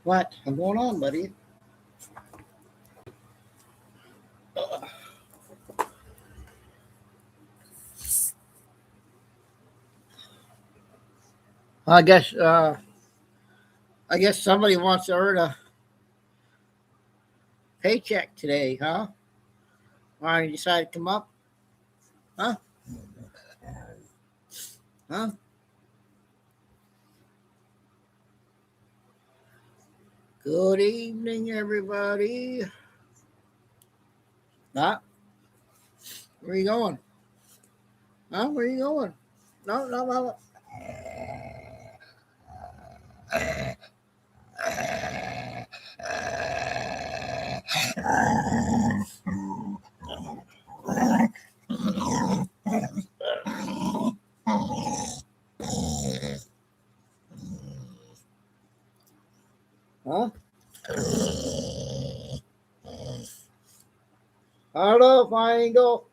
What? What's going on, buddy? I guess I guess somebody wants to earn a paycheck today, huh? Why you decided to come up? Huh? Huh? Good evening, everybody. Huh? Where you going? Huh? Where you going? No, no, no. Huh? Hello, Triangle.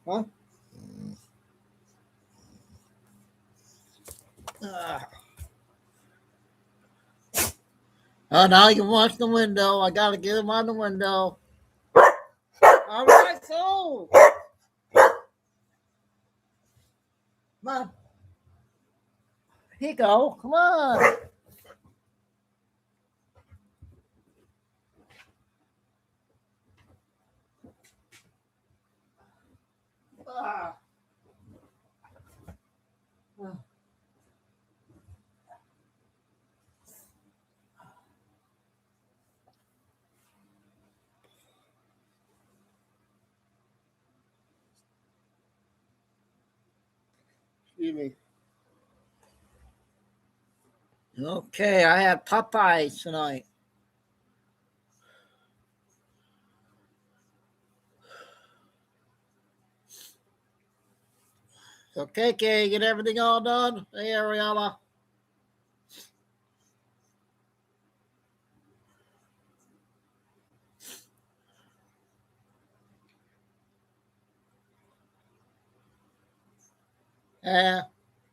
Huh? Ah. Oh, now you can watch the window. I gotta get him on the window. All right, so come on. Here you go. Come on. Ah. Ah. Excuse me. Okay, I had Popeyes tonight. Okay, KK, get everything all done? Hey, Ariella.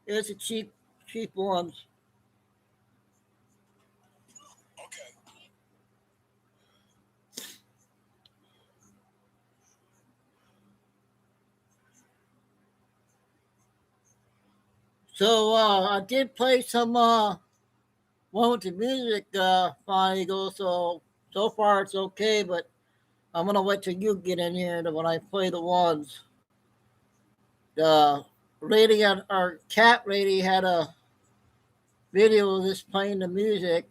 It's a cheap ones. So I did play some one with the music Fine Eagle, so far it's okay, but I'm gonna wait till you get in here when I play the ones. The lady on our cat lady had a video of this playing the music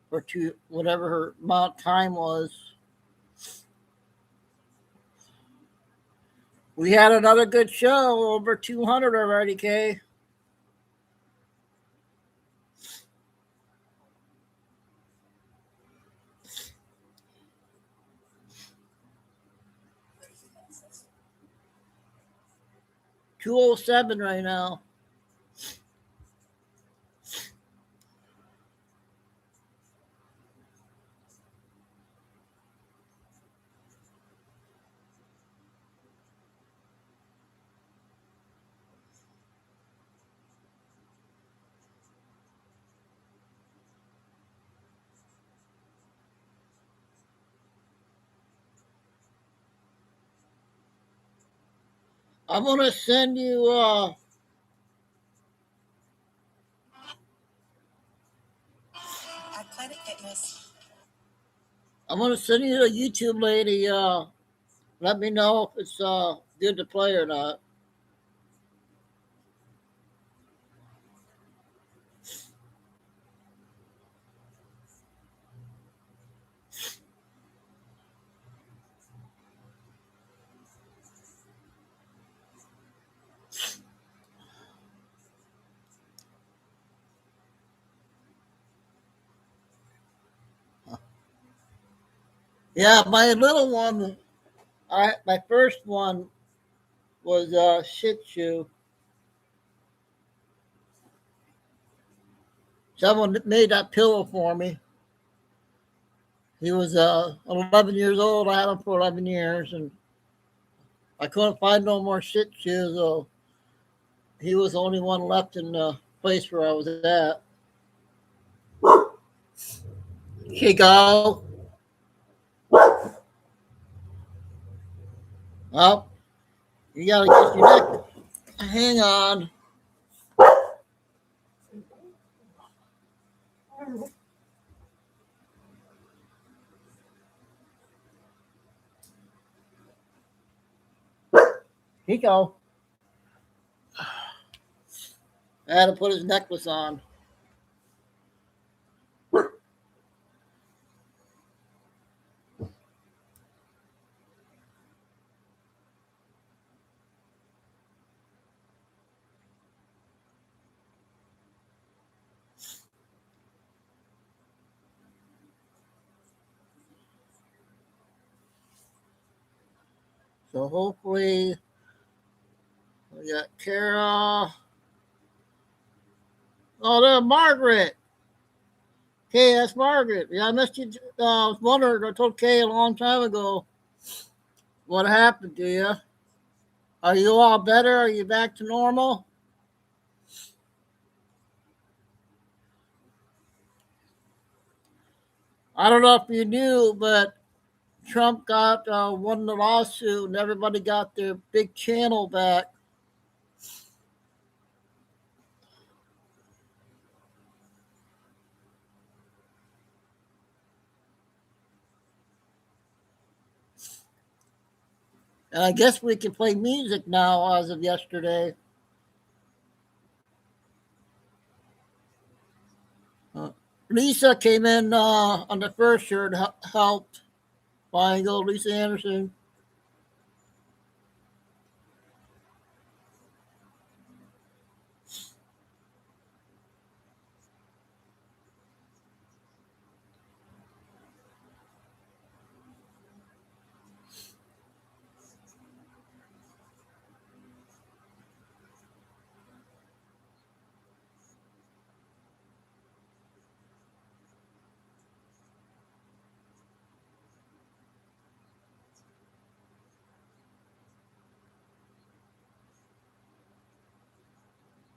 for two whatever her amount of time was. We had another good show, over 200 already, Kay. $207 right now. I'm gonna send you at Planet Fitness. I'm gonna send you a YouTube lady. Let me know if it's good to play or not. Yeah, my little one. My first one was Shih Tzu. Someone made that pillow for me. He was 11 years old. I had him for 11 years, and I couldn't find no more Shih Tzus. So He was the only one left in the place where I was at. Chico. Oh, you gotta get your neck. Hang on. Chico. I had to put his necklace on. So hopefully we got Carol. Oh, there's Margaret. Kay, that's Margaret. Yeah, I missed you. I was wondering. I told Kay a long time ago what happened to you. Are you all better? Are you back to normal? I don't know if you knew, but Trump got won the lawsuit, and everybody got their big channel back. And I guess we can play music now as of yesterday. Uh, Lisa came in on the first shirt, helped. Fine, go Lisa Anderson.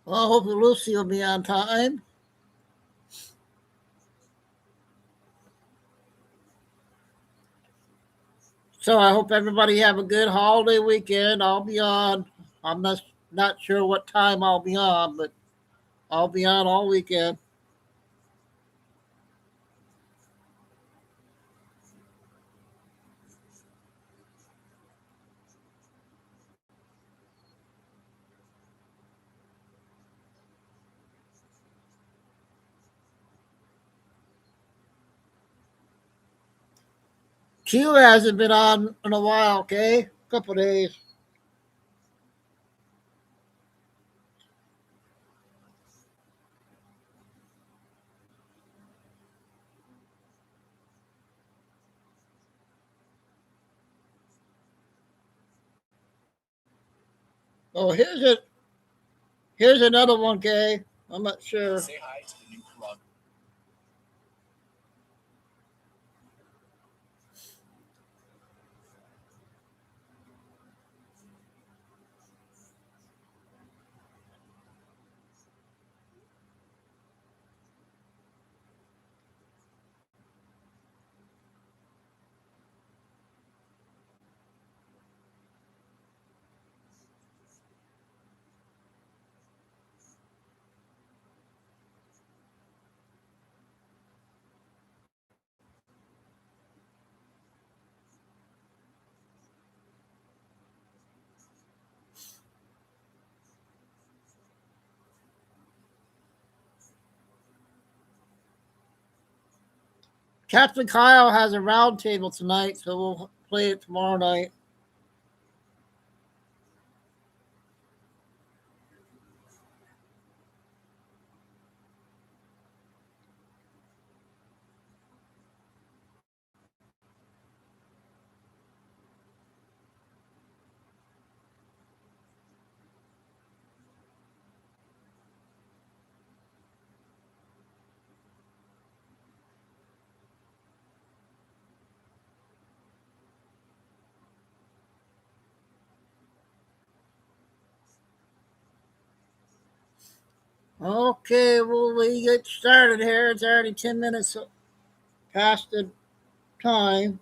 Well, hopefully Lucy will be on time. So I hope everybody have a good holiday weekend. I'll be on. I'm not sure what time I'll be on, but I'll be on all weekend. Q hasn't been on in a while, okay? A couple days. Oh, here's another one, Kay. I'm not sure. Say hi to the new plug. Captain Kyle has a roundtable tonight, so we'll play it tomorrow night. Okay, well, we get started here. It's already 10 minutes past the time.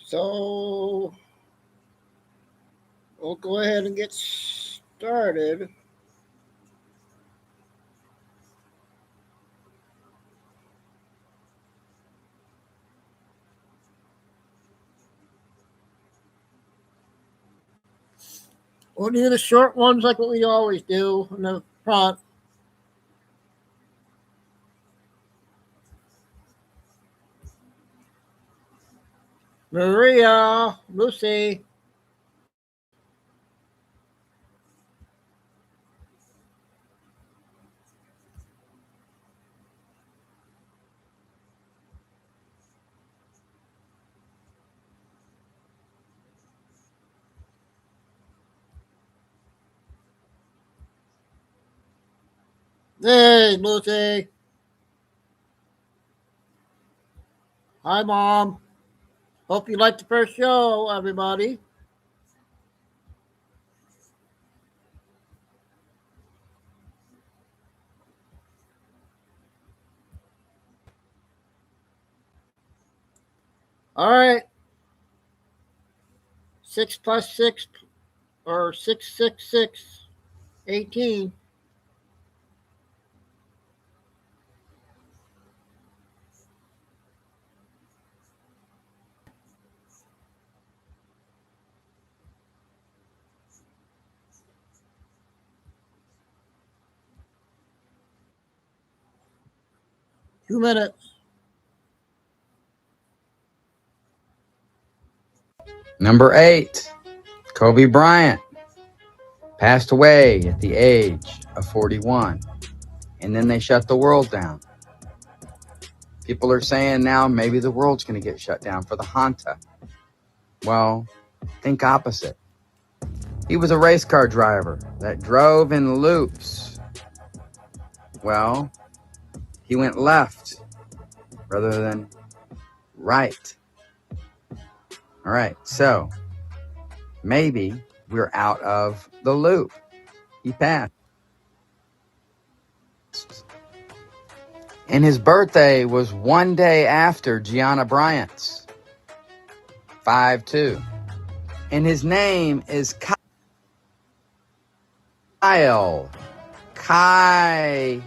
So we'll go ahead and get started. We'll do the short ones like what we always do in the front. Maria, Lucy, 'Hey, Lucy. Hi, Mom. Hope you liked the first show, everybody. All right. 6 plus 6 or 666, 18. Two minutes. Number 8, Kobe Bryant passed away at the age of 41. And then they shut the world down. People are saying now maybe the world's going to get shut down for the Hanta. Well, think opposite. He was a race car driver that drove in loops. Well, he went left rather than right. All right, so maybe we're out of the loop. He passed. And his birthday was one day after Gianna Bryant's, 5'2". And his name is Kyle. Kai.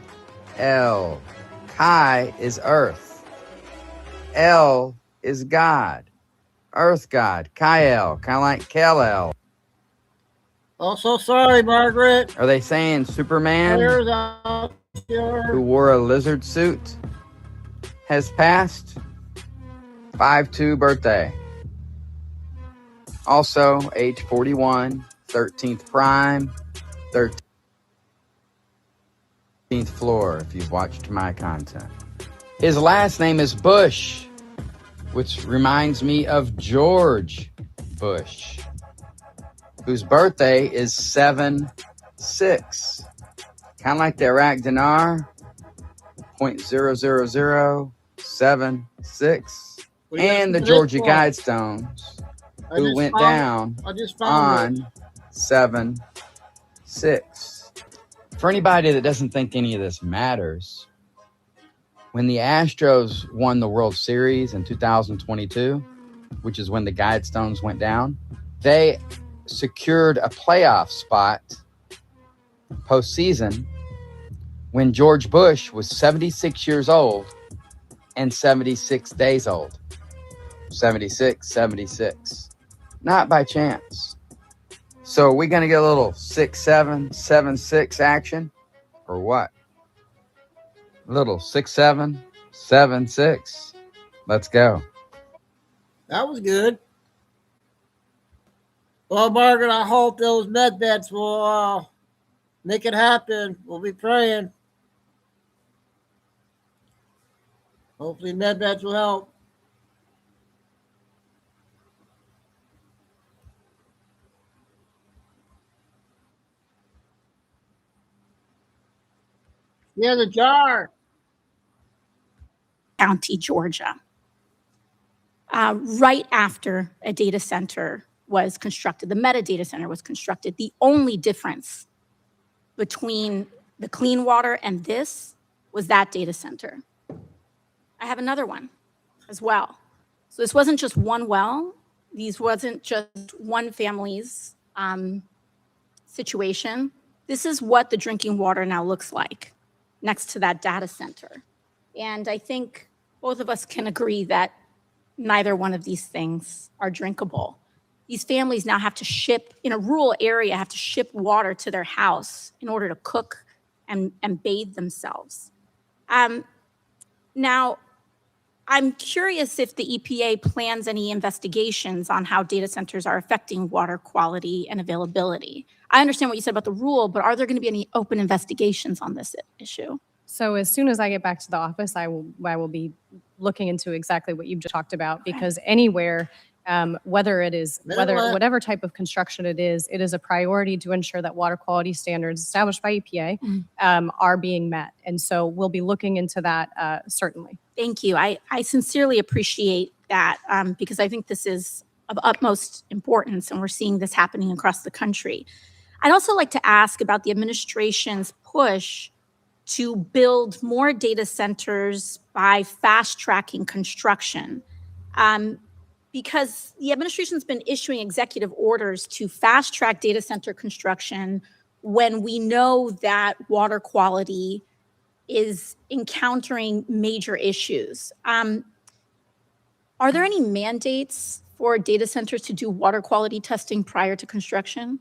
Kai is earth. El is God. Earth God. Kyle. Kind of like Kal-El. Oh, so sorry, Margaret. Are they saying Superman, Players out here. who wore a lizard suit, has passed? 5'2" birthday. Also, age 41, 13th prime, 13th floor, if you've watched my content. His last name is Bush, which reminds me of George Bush, whose birthday is 7-6. Kind of like the Iraq dinar, 0.00076. And the Georgia Guidestones, who went down on 7-6. For anybody that doesn't think any of this matters, when the Astros won the World Series in 2022, which is when the Guidestones went down, they secured a playoff spot postseason when George Bush was 76 years old and 76 days old. 76. Not by chance. So we're going to get a little 6-7, 7-6 action, or what? A little 6-7, 7-6. Let's go. That was good. Well, Margaret, I hope those med beds will make it happen. We'll be praying. Hopefully, med beds will help. Yeah, the jar. County, Georgia, right after a data center was constructed. The metadata center was constructed. The only difference between the clean water and this was that data center. I have another one as well. So this wasn't just one well. These wasn't just one family's situation. This is what the drinking water now looks like next to that data center. And I think both of us can agree that neither one of these things are drinkable. These families now have to ship, in a rural area, have to ship water to their house in order to cook and bathe themselves. Now, I'm curious if the EPA plans any investigations on how data centers are affecting water quality and availability. I understand what you said about the rule, but are there going to be any open investigations on this issue? So as soon as I get back to the office, I will be looking into exactly what you've just talked about, because anywhere, whatever type of construction it is a priority to ensure that water quality standards established by EPA are being met. And so we'll be looking into that certainly. Thank you. I sincerely appreciate that because I think this is of utmost importance, and we're seeing this happening across the country. I'd also like to ask about the administration's push to build more data centers by fast-tracking construction. Because the administration's been issuing executive orders to fast-track data center construction when we know that water quality is encountering major issues. Are there any mandates for data centers to do water quality testing prior to construction?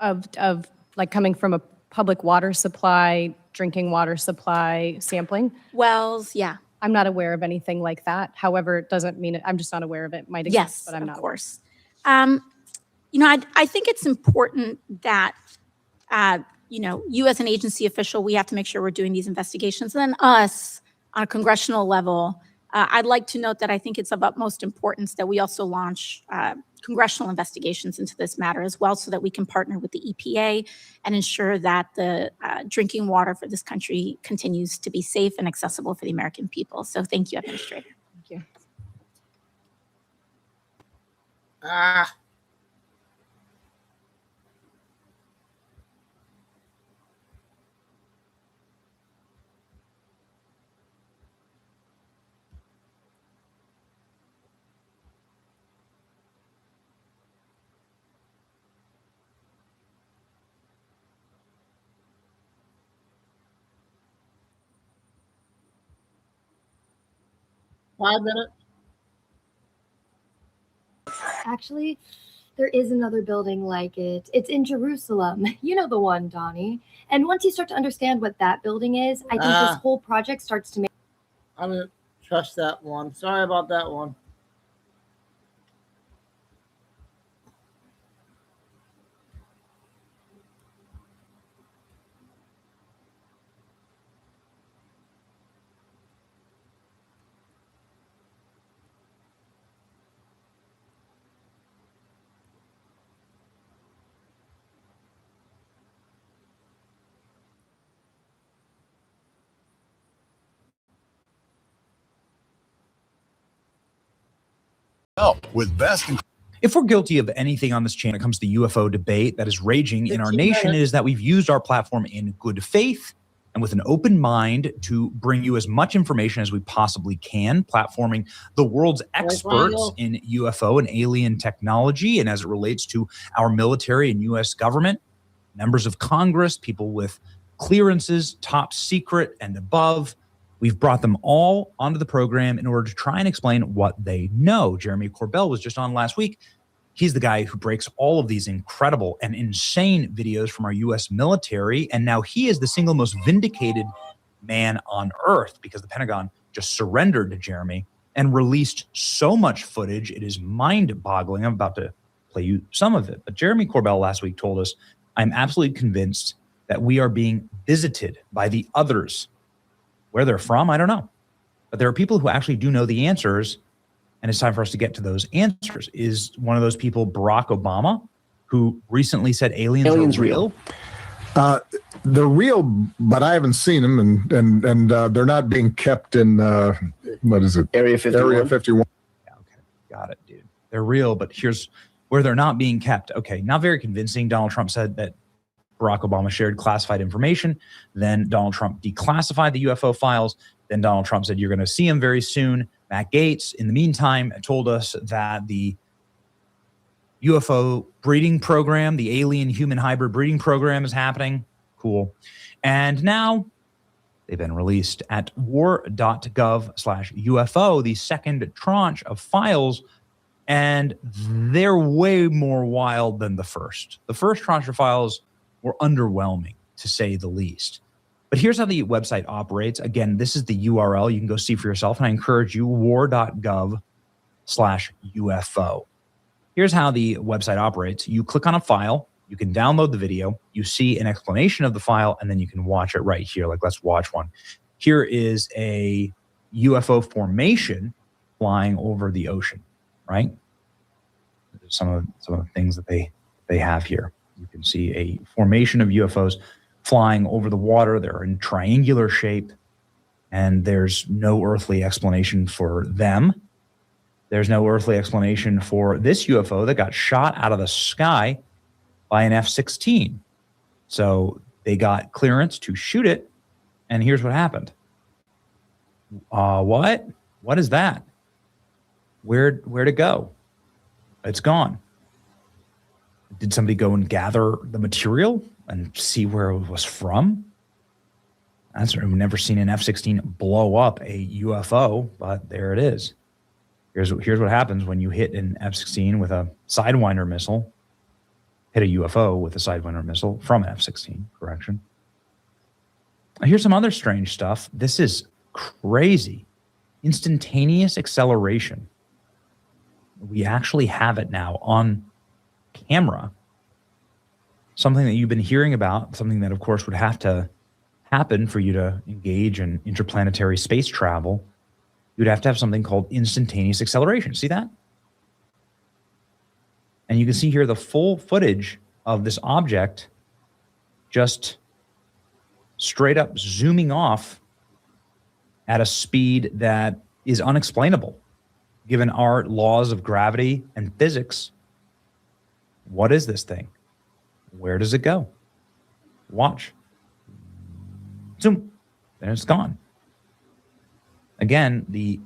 Of like coming from a public water supply, drinking water supply sampling? Wells, yeah. I'm not aware of anything like that. However, it doesn't mean I'm just not aware of it. Might exist, Yes, but I'm not. Of course. I think it's important that, you as an agency official, we have to make sure we're doing these investigations. And then us on a congressional level, I'd like to note that I think it's of utmost importance that we also launch congressional investigations into this matter as well, so that we can partner with the EPA and ensure that the drinking water for this country continues to be safe and accessible for the American people. So thank you, Administrator. Thank you. Five minutes. Actually, there is another building like it. It's in Jerusalem. You know the one, Donnie. And once you start to understand what that building is, I think this whole project starts to make... I don't trust that one. Sorry about that one. With best. If we're guilty of anything on this channel when it comes to the UFO debate that is raging in our nation, it is that we've used our platform in good faith and with an open mind to bring you as much information as we possibly can, platforming the world's experts in UFO and alien technology, and as it relates to our military and U.S. government, members of Congress, people with clearances, top secret and above. We've brought them all onto the program in order to try and explain what they know. Jeremy Corbell was just on last week. He's the guy who breaks all of these incredible and insane videos from our U.S. military. And now he is the single most vindicated man on earth because the Pentagon just surrendered to Jeremy and released so much footage. It is mind-boggling. I'm about to play you some of it. But Jeremy Corbell last week told us, I'm absolutely convinced that we are being visited by the others. Where they're from, I don't know. But there are people who actually do know the answers, and it's time for us to get to those answers. Is one of those people Barack Obama, who recently said aliens are real? They're real, but I haven't seen them, and they're not being kept in what is it? Area 51. Area 51. Yeah, okay, got it, dude. They're real, but here's where they're not being kept. Okay, not very convincing. Donald Trump said that Barack Obama shared classified information. Then Donald Trump declassified the UFO files. Then Donald Trump said, you're going to see him very soon. Matt Gaetz, in the meantime, told us that the UFO breeding program, the alien-human hybrid breeding program is happening. Cool. And now they've been released at war.gov/UFO, the second tranche of files, and they're way more wild than the first. The first tranche of files were underwhelming, to say the least. But here's how the website operates. Again, this is the URL. You can go see for yourself, and I encourage you, war.gov/UFO. Here's how the website operates. You click on a file, you can download the video, you see an explanation of the file, and then you can watch it right here. Like, let's watch one. Here is a UFO formation flying over the ocean, right? Some of the things that they have here. You can see a formation of UFOs flying over the water. They're in triangular shape, and there's no earthly explanation for them. There's no earthly explanation for this UFO that got shot out of the sky by an F-16. So they got clearance to shoot it, and here's what happened. What? What is that? Where'd it go? It's gone. Did somebody go and gather the material and see where it was from? I've never seen an F-16 blow up a UFO, but there it is. Here's what happens when you hit an F-16 with a Sidewinder missile. Hit a UFO with a Sidewinder missile from an F-16, correction. Here's some other strange stuff. This is crazy. Instantaneous acceleration. We actually have it now on camera. Something that you've been hearing about, something that, of course, would have to happen for you to engage in interplanetary space travel. You'd have to have something called instantaneous acceleration. See that? And you can see here the full footage of this object just straight up zooming off at a speed that is unexplainable, given our laws of gravity and physics. What is this thing? Where does it go? Watch. Zoom. And it's gone. Again, the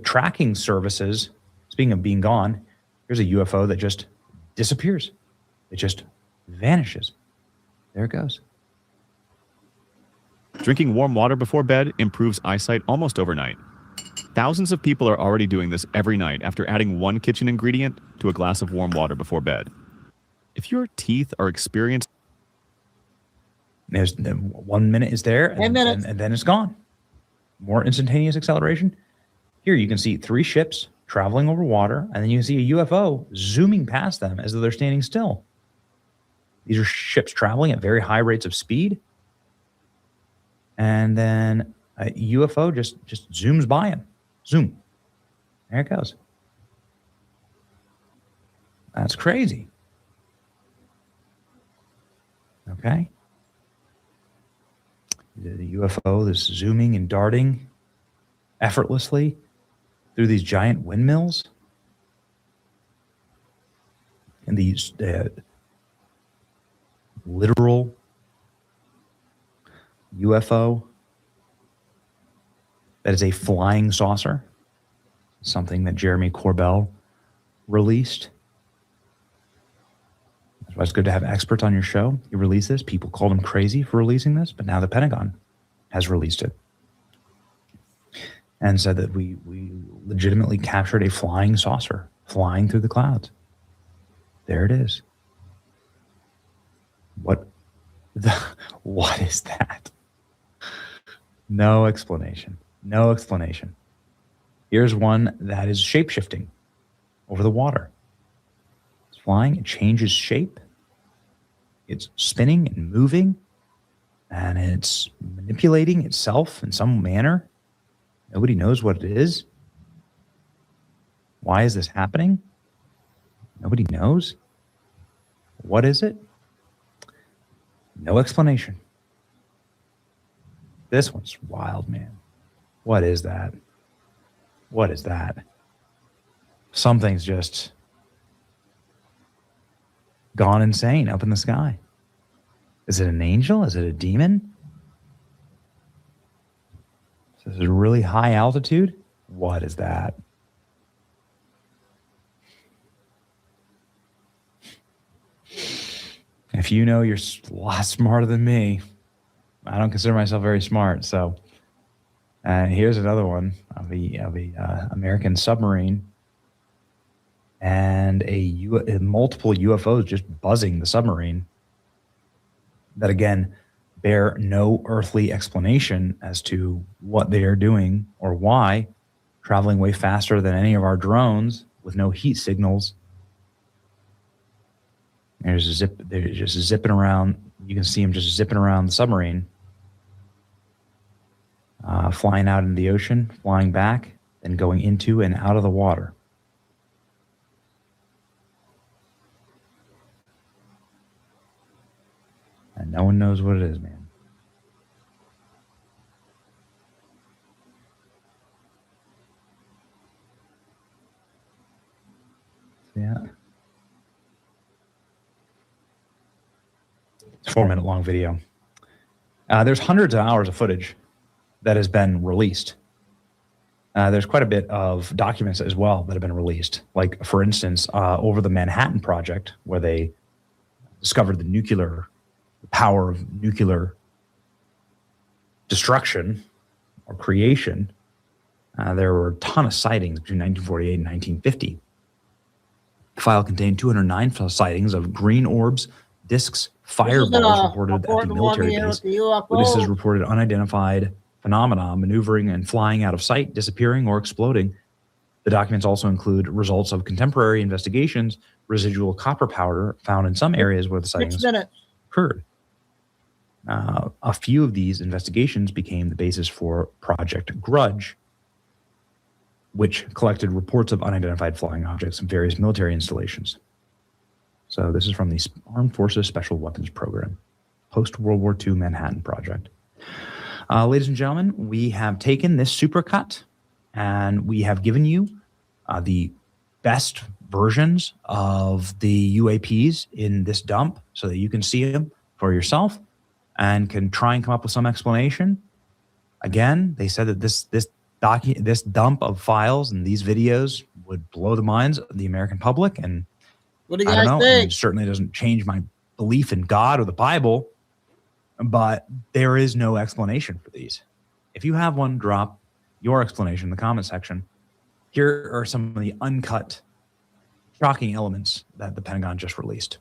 tracking services, speaking of being gone, here's a UFO that just disappears. It just vanishes. There it goes. Drinking warm water before bed improves eyesight almost overnight. Thousands of people are already doing this every night after adding one kitchen ingredient to a glass of warm water before bed. If your teeth are experiencing... There's 1 minute is there, and then it's gone. More instantaneous acceleration. Here you can see 3 ships traveling over water, and then you can see a UFO zooming past them as though they're standing still. These are ships traveling at very high rates of speed. And then a UFO just zooms by him. Zoom. There it goes. That's crazy. Okay. The UFO is zooming and darting effortlessly through these giant windmills. And these literal UFO that is a flying saucer, something that Jeremy Corbell released. That's why it's good to have experts on your show. You release this. People called him crazy for releasing this, but now the Pentagon has released it and said that we legitimately captured a flying saucer flying through the clouds. There it is. What is that? No explanation. No explanation. Here's one that is shape-shifting over the water. It's flying, it changes shape. It's spinning and moving, and it's manipulating itself in some manner. Nobody knows what it is. Why is this happening? Nobody knows. What is it? No explanation. This one's wild, man. What is that? What is that? Something's just gone insane up in the sky. Is it an angel? Is it a demon? Is it a really high altitude? What is that? If you know, you're a lot smarter than me. I don't consider myself very smart. So here's another one of the American submarine and multiple UFOs just buzzing the submarine that, again, bear no earthly explanation as to what they are doing or why, traveling way faster than any of our drones with no heat signals. They're just zipping around. You can see them just zipping around the submarine, flying out into the ocean, flying back, and going into and out of the water. And no one knows what it is, man. Yeah. It's a 4-minute long video. There's hundreds of hours of footage that has been released. There's quite a bit of documents as well that have been released. Like, for instance, over the Manhattan Project, where they discovered the power of nuclear destruction or creation. There were a ton of sightings between 1948 and 1950. The file contained 209 sightings of green orbs, discs, fireballs reported at the military base. Witnesses reported unidentified phenomena maneuvering and flying out of sight, disappearing, or exploding. The documents also include results of contemporary investigations, residual copper powder found in some areas where the sightings occurred. A few of these investigations became the basis for Project Grudge, which collected reports of unidentified flying objects in various military installations. So this is from the Armed Forces Special Weapons Program, post-World War II Manhattan Project. Ladies and gentlemen, we have taken this supercut and we have given you the best versions of the UAPs in this dump so that you can see them for yourself and can try and come up with some explanation. Again, they said that this dump of files and these videos would blow the minds of the American public. And what do you I don't guys know, think? it certainly doesn't change my belief in God or the Bible, but there is no explanation for these. If you have one, drop your explanation in the comment section. Here are some of the uncut, shocking elements that the Pentagon just released.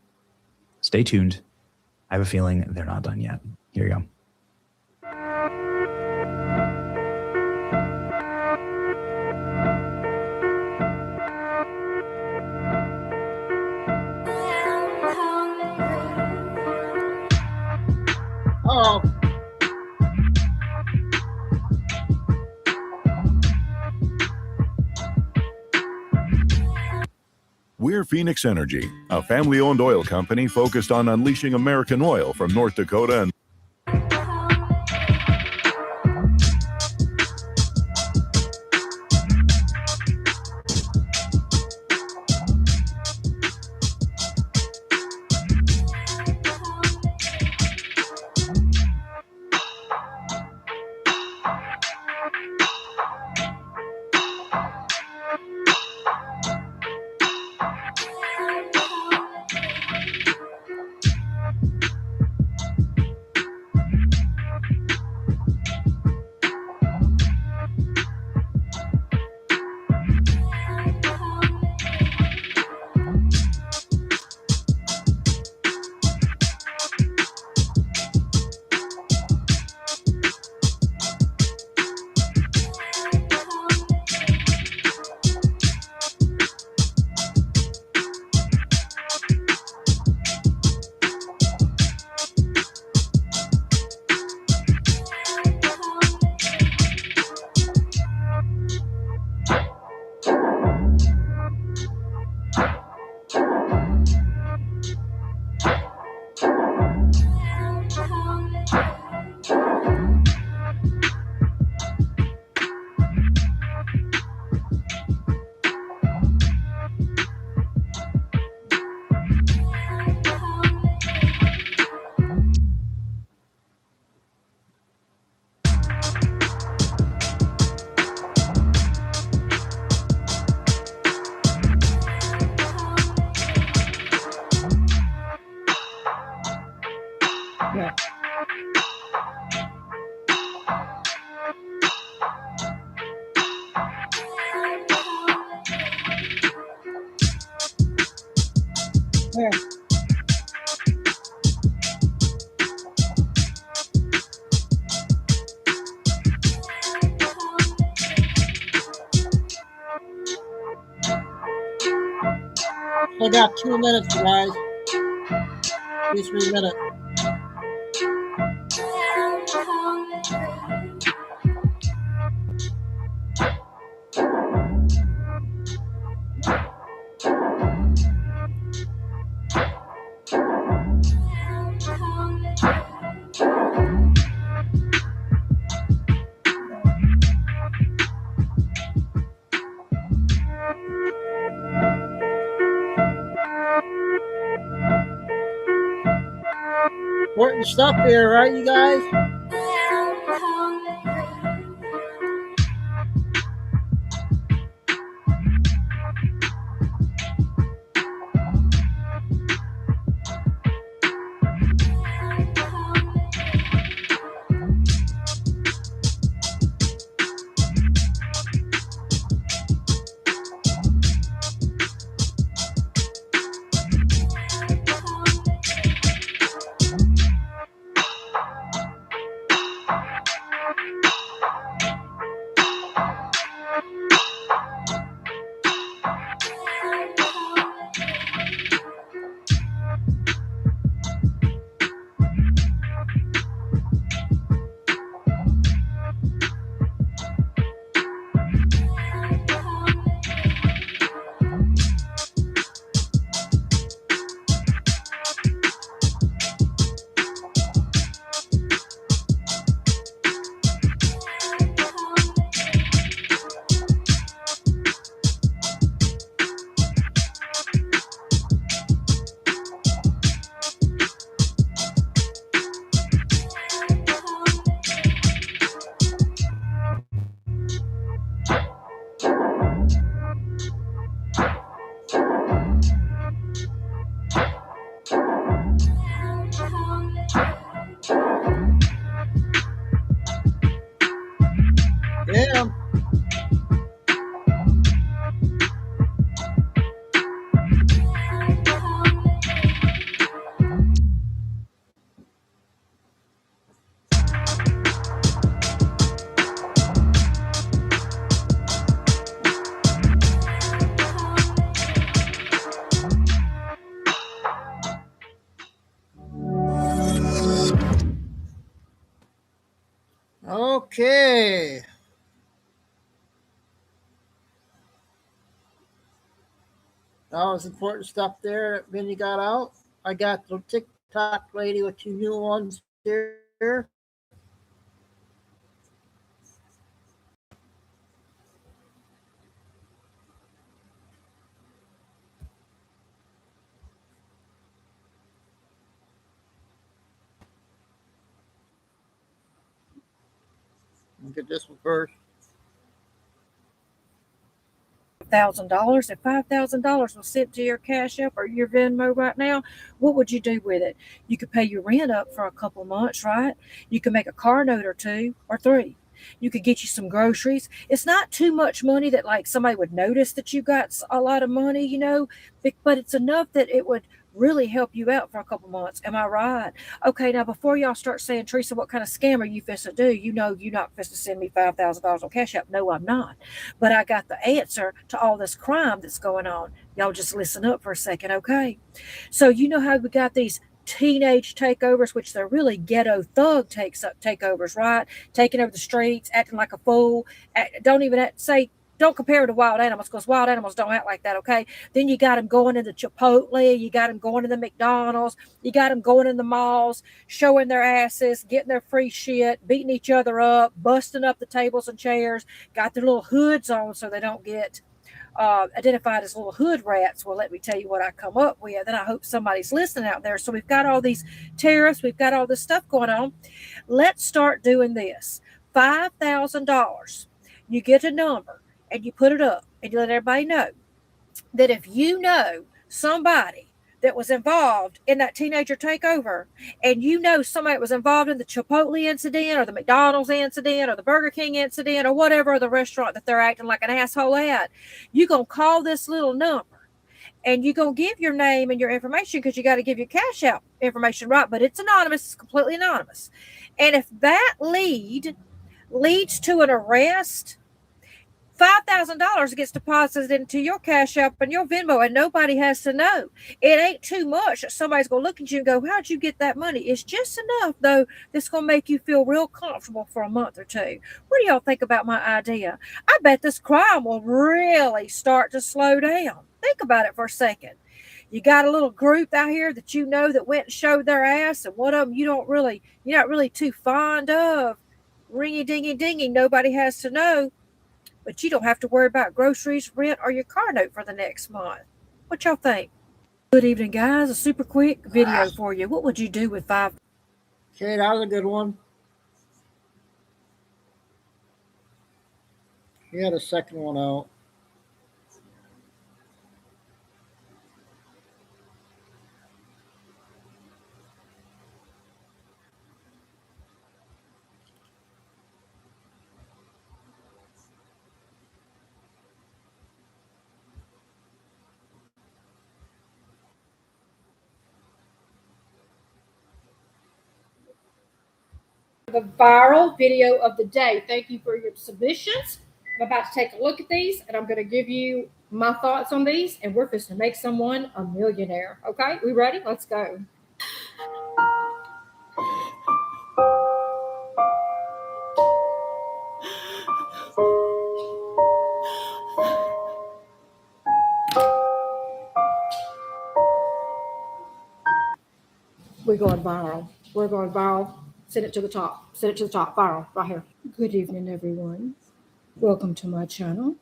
Stay tuned. I have a feeling they're not done yet. Here you go. Oh, We're Phoenix Energy, a family-owned oil company focused on unleashing American oil from North Dakota and Yeah. Yeah. I got 2 minutes, guys. 3 minutes. Important stuff here, right, you guys? Yeah. Okay. That was important stuff there that Vinny got out. I got the TikTok lady with your new ones here. Look at this one first. $1,000, if $5,000 was sent to your Cash App or your Venmo right now, what would you do with it? You could pay your rent up for a couple of months, right? You could make a car note or 2 or 3. You could get you some groceries. It's not too much money that like somebody would notice that you got a lot of money, but it's enough that it would really help you out for a couple months. Am I right? Okay, now before y'all start saying, Teresa, what kind of scam are you fist to do? You're not fist to send me $5,000 on Cash App. No, I'm not. But I got the answer to all this crime that's going on. Y'all just listen up for a second, okay? So you know how we got these teenage takeovers, which they're really ghetto thug takeovers, right? Taking over the streets, acting like a fool. Don't compare it to wild animals because wild animals don't act like that, okay? Then you got them going into Chipotle. You got them going to the McDonald's. You got them going in the malls, showing their asses, getting their free shit, beating each other up, busting up the tables and chairs, got their little hoods on so they don't get identified as little hood rats. Well, let me tell you what I come up with, and I hope somebody's listening out there. So we've got all these tariffs. We've got all this stuff going on. Let's start doing this. $5,000. You get a number, and you put it up and you let everybody know that if you know somebody that was involved in that teenager takeover, and you know somebody was involved in the Chipotle incident or the McDonald's incident or the Burger King incident or whatever the restaurant that they're acting like an asshole at, you're going to call this little number. And you're going to give your name and your information because you got to give your cash out information, right? But it's anonymous. It's completely anonymous. And if that leads to an arrest, $5,000 gets deposited into your Cash App and your Venmo, and nobody has to know. It ain't too much that somebody's going to look at you and go, how'd you get that money? It's just enough, though, that's going to make you feel real comfortable for a month or two. What do y'all think about my idea? I bet this crime will really start to slow down. Think about it for a second. You got a little group out here that you know that went and showed their ass, and one of them you're not really too fond of. Ringy dingy dingy, nobody has to know. But you don't have to worry about groceries, rent, or your car note for the next month. What y'all think? Good evening, guys. A super quick video for you. What would you do with $5? Okay, that was a good one. You had a second one out. The viral video of the day. Thank you for your submissions. I'm about to take a look at these, and I'm going to give you my thoughts on these, and we're just to make someone a millionaire. Okay, we ready? Let's go. We're going viral. We're going viral. Send it to the top. Send it to the top. Viral. Right here. Good evening, everyone. Welcome to my channel.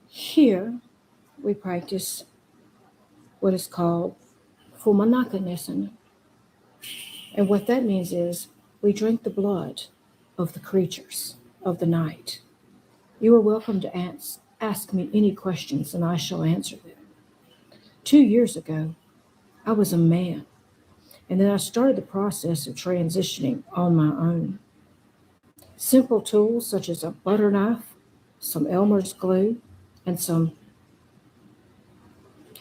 Here, we practice what is called Fumanakanesan. And what that means is we drink the blood of the creatures of the night. You are welcome to ask me any questions, and I shall answer them. 2 years ago, I was a man, and then I started the process of transitioning on my own. Simple tools such as a butter knife, some Elmer's glue, and some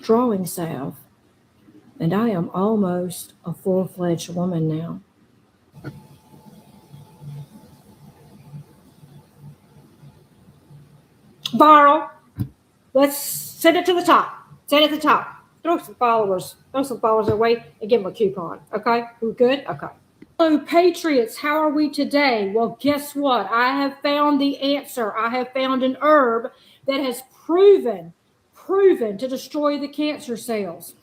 drawing salve, and I am almost a full-fledged woman now. Viral. Let's send it to the top. Send it to the top. Throw some followers away and give them a coupon. Okay? We're good? Okay. Hello, Patriots. How are we today? Well, guess what? I have found the answer. I have found an herb that has proven to destroy the cancer cells.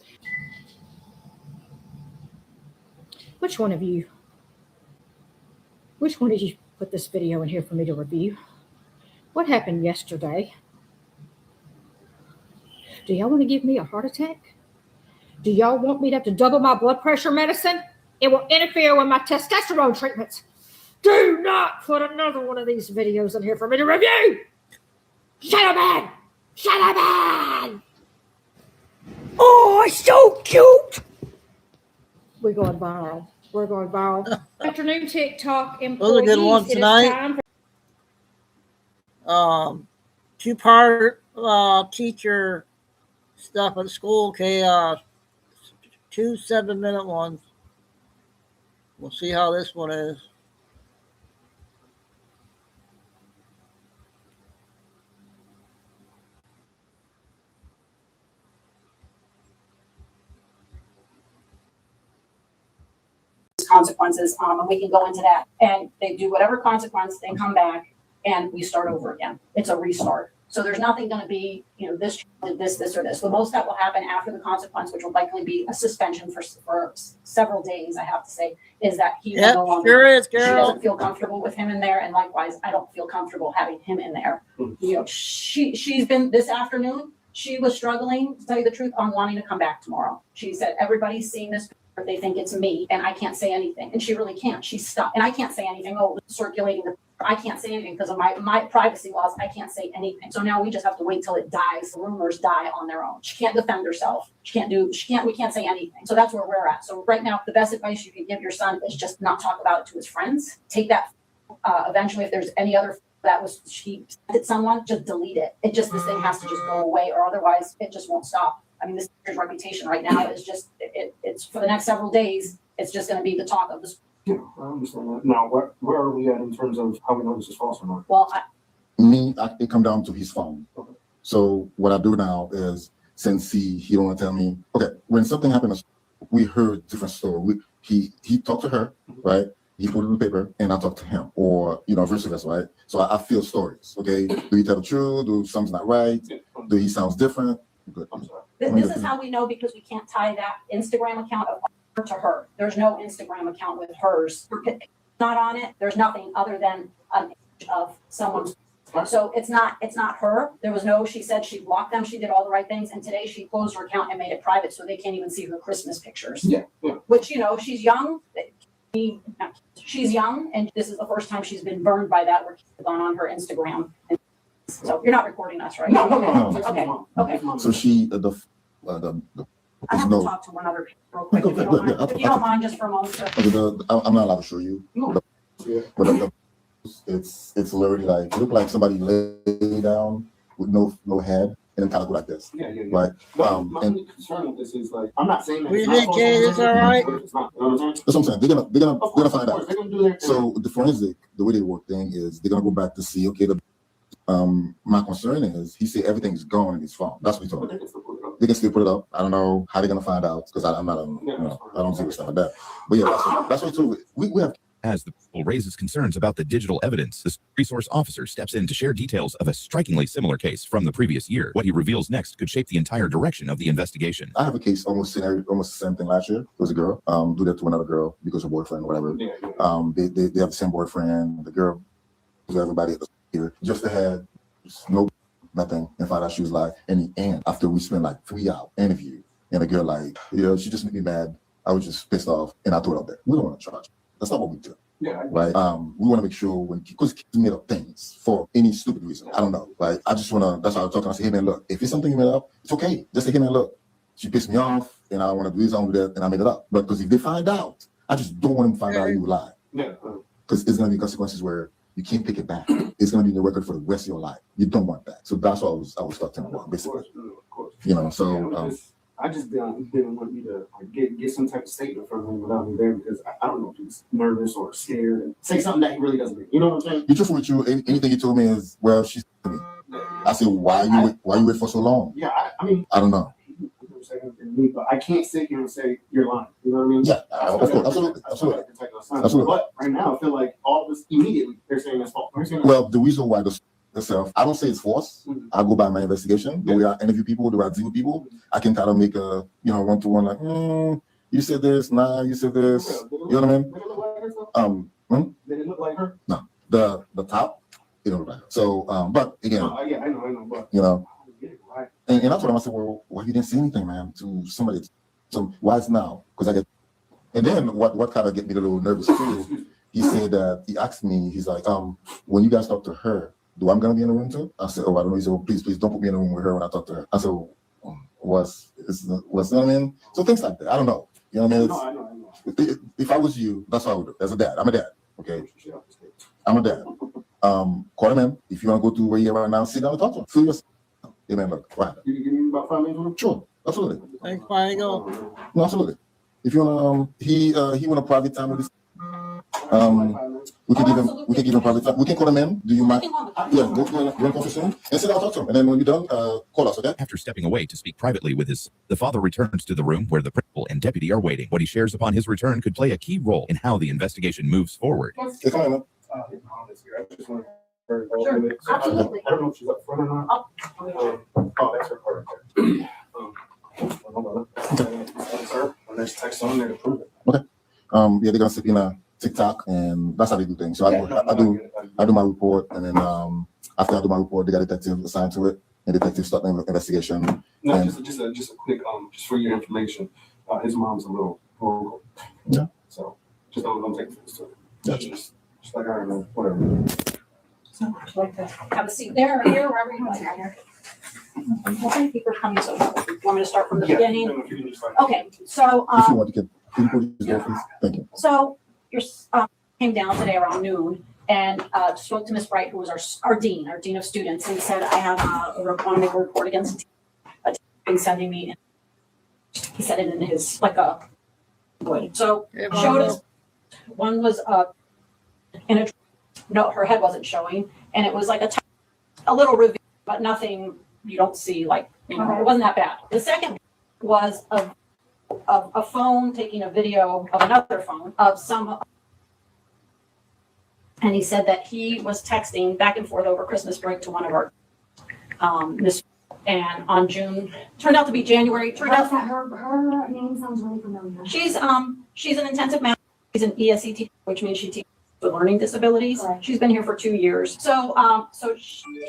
Which one of you put this video in here for me to review? What happened yesterday? Do y'all want to give me a heart attack? Do y'all want me to have to double my blood pressure medicine? It will interfere with my testosterone treatments. Do not put another one of these videos in here for me to review. Shut up, man. Shut up, man. Oh, it's so cute. We're going viral. We're going viral. Afternoon TikTok employees. Those are good ones tonight. Two-part teacher stuff at school. Okay, 2 7-minute ones. We'll see how this one is. Consequences, and we can go into that. And they do whatever consequence, they come back, and we start over again. It's a restart. So there's nothing going to be, this, or this. The most that will happen after the consequence, which will likely be a suspension for several days, I have to say, is that he will no longer. Sure is, girl. She doesn't feel comfortable with him in there, and likewise, I don't feel comfortable having him in there. She's been this afternoon. She was struggling, to tell you the truth, on wanting to come back tomorrow. She said, everybody's seeing this. They think it's me, and I can't say anything. And she really can't. She's stuck. And I can't say anything. Oh, circulating the I can't say anything because of my privacy laws. I can't say anything. So now we just have to wait till it dies. The rumors die on their own. She can't defend herself. We can't say anything. So that's where we're at. So right now, the best advice you can give your son is just not talk about it to his friends. Take that, eventually, if there's any other that was, she sent it someone, just delete it. This thing has to just go away, or otherwise it just won't stop. I mean, this reputation right now is just, it's for the next several days, it's just going to be the talk of the school. Yeah, I understand that. Now, where are we at in terms of how we know this is false or not? Well, it come down to his phone. Okay. So what I do now is, since he don't want to tell me, okay, when something happened, we heard different story. He talked to her, right? He put it in the paper, and I talked to him, or vice versa, right? So I feel stories. Okay, do he tell the truth? Do something's not right? Do he sounds different? Good. I'm sorry. This is how we know, because we can't tie that Instagram account of her to her. There's no Instagram account with hers. Not on it. There's nothing other than an image of someone's. So it's not her. There was no, she said she blocked them. She did all the right things. And today she closed her account and made it private so they can't even see her Christmas pictures. Yeah. Which, she's young. She's young, and this is the first time she's been burned by that, where kids have gone on her Instagram. So you're not recording us, right? No. Okay. So she, I have to talk to one other real quick, if you don't mind. If you don't mind, just for a moment. Sir. I'm not allowed to show you. No. But it's literally like, it looked like somebody lay down with no head, and then kind of go like this. Yeah. Right. My only concern with this is, like, I'm not saying that. We think it's all right. That's what I'm saying. They're gonna find out. They're gonna do their So the forensic, the way they work thing is, they're gonna go back to see. Okay, my concern is, he said everything's gone in his phone. That's what he told me. They can still put it up. I don't know how they're gonna find out, because I'm not, I don't see stuff like that. But yeah, that's what he told me. We have. As the pool raises concerns about the digital evidence, the resource officer steps in to share details of a strikingly similar case from the previous year. What he reveals next could shape the entire direction of the investigation. I have a case almost the same thing last year. There was a girl do that to another girl because her boyfriend, whatever. They have the same boyfriend. The girl was everybody here just had nothing, and found out she was like, and after we spent like 3 hours interview, and the girl like, she just made me mad. I was just pissed off, and I threw it up there. We don't want to charge. That's not what we do. Yeah. Right. We want to make sure because kids made up things for any stupid reason. I don't know. Like, I just want to, that's how I'm talking. I say, hey man, look, if it's something you made up, it's okay. Just say, hey man, look, she pissed me off, and I want to do this, I want to do that, and I made it up. But because if they find out, I just don't want them to find out you lied. Yeah. Because it's going to be consequences where you can't pick it back. It's going to be in the record for the rest of your life. You don't want that. So that's what I was talking about, basically. Of course. So. I just didn't want you to get some type of statement from him without me there, because I don't know if he's nervous or scared and say something that he really doesn't mean. You know what I'm saying? You truthful with you. Anything he told me is, well, she's to me. I said, why you wait for so long? Yeah, I mean, I don't know. But I can't sit here and say you're lying. You know what I mean? Yeah, of course, absolutely. But right now, I feel like all of this immediately they're saying that's false. Well, the reason why I don't say it's false. I go by my investigation. The way I interview people, the way I deal with people, I can kind of make a one-to-one, like, you said this, you said this. You know what I mean? Did it look like her? No, the top, it don't look like her. So, but again, yeah, I know, but and I told him, I said, well, why you didn't say anything, man, to somebody? So why is now? Because I get, and then what kind of get me a little nervous too? He said that he asked me, he's like, when you guys talk to her, do I'm gonna be in the room too? I said, oh, I don't know. He said, well, please don't put me in the room with her when I talk to her. I said, what's what I mean? So things like that. I don't know. You know what I mean? I know. If I was you, that's what I would do. As a dad, I'm a dad. Okay, I'm a dad. Call him in. If you want to go to where you're right now, sit down and talk to him. Feel yourself. Hey man, look, right. You can give me about 5 minutes? Sure, absolutely. Thanks, Michael. No, absolutely. If you wanna, he want a private time with this. We can give him private time. We can call him in. Do you mind? Yeah, go in conference room and sit down and talk to him. And then when you're done, call us, okay? After stepping away to speak privately with the father returns to the room where the principal and deputy are waiting. What he shares upon his return could play a key role in how the investigation moves forward. Hey, come on, man. His mom is here. I just want her Sure, absolutely. I don't know if she's up front or not. Oh, that's her part right there. That's her. And there's text on there to prove it. Okay. Yeah, they're gonna sit in a TikTok, and that's how they do things. So I do my report, and then after I do my report, they got a detective assigned to it, and detective start the investigation. No, and, just a quick just for your information, his mom's a little vocal. Yeah. So just don't take offense to it. Yeah. Just like I don't know, whatever. So would you like to have a seat there or here, wherever you like. Well, thank you for coming so far. You want me to start from the beginning? Okay, so If you want to get, can you put this there, please? Thank you. so your came down today around noon and spoke to Miss Bright, who was our dean of students, and said, I have want to make a report against a teacher been sending me. He said it in his so showed us. One was in a no, her head wasn't showing, and it was like a little reveal, but nothing you don't see, like, it wasn't that bad. The second was a phone taking a video of another phone of some, and he said that he was texting back and forth over Christmas break to one of our and on June, turned out to be January. Her name sounds really familiar. She's an intensive math. She's an ESE teacher, which means she teaches with learning disabilities. Right. She's been here for 2 years. So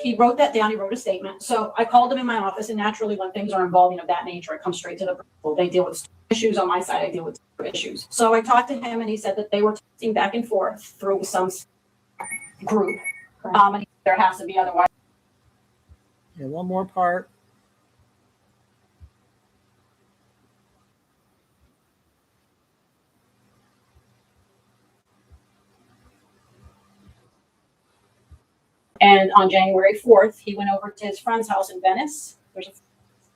he wrote that down. He wrote a statement. So I called him in my office, and naturally, when things are involving of that nature, it comes straight to the principal. They deal with issues on my side. I deal with issues. So I talked to him, and he said that they were texting back and forth through some group. Right. And there has to be otherwise. Yeah, one more part. And on January 4th, he went over to his friend's house in Venice.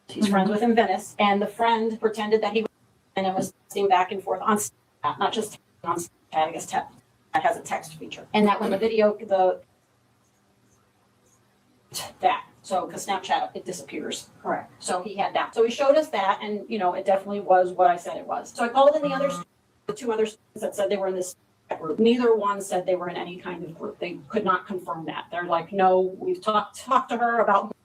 He's friends with in Venice. And the friend pretended that he was, and it was texting back and forth on Snapchat, not just on Snapchat, I guess that has a text feature. And that when the video, so because Snapchat, it disappears. Correct. So he had that. So he showed us that, and it definitely was what I said it was. So I called in the two other students that said they were in this group. Neither one said they were in any kind of group. They could not confirm that. They're like, no, we've talked to her about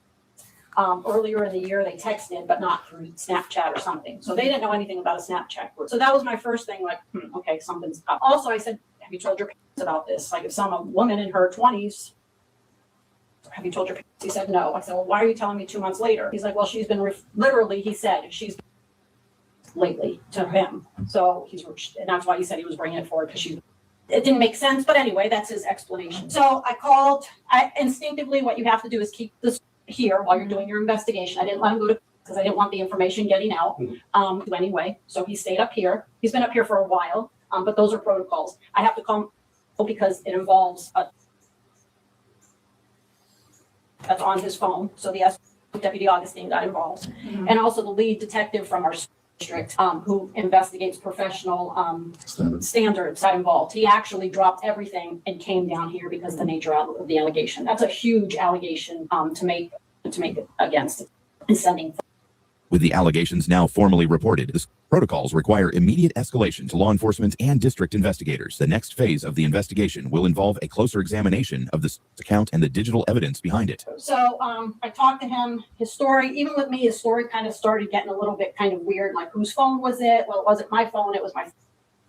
earlier in the year. They texted, but not through Snapchat or something. So they didn't know anything about a Snapchat group. So that was my first thing, like, okay, something's up. Also, I said, have you told your parents about this? Like, if a woman in her 20s, have you told your parents? He said, no. I said, well, why are you telling me 2 months later? He's like, well, she's been literally, he said, she's lately to him. So and that's why he said he was bringing it forward, because it didn't make sense. But anyway, that's his explanation. So I instinctively, what you have to do is keep this here while you're doing your investigation. I didn't let him go to, because I didn't want the information getting out anyway. So he stayed up here. He's been up here for a while, but those are protocols. I have to call because it involves that's on his phone. So the Deputy Augustine got involved. Mm-hmm. And also the lead detective from our district who investigates professional standards got involved. He actually dropped everything and came down here because of the nature of the allegation. That's a huge allegation to make against and sending. With the allegations now formally reported, the protocols require immediate escalation to law enforcement and district investigators. The next phase of the investigation will involve a closer examination of the account and the digital evidence behind it. So I talked to him. His story, even with me, his story kind of started getting a little bit kind of weird. Like, whose phone was it? Well, it wasn't my phone. It was my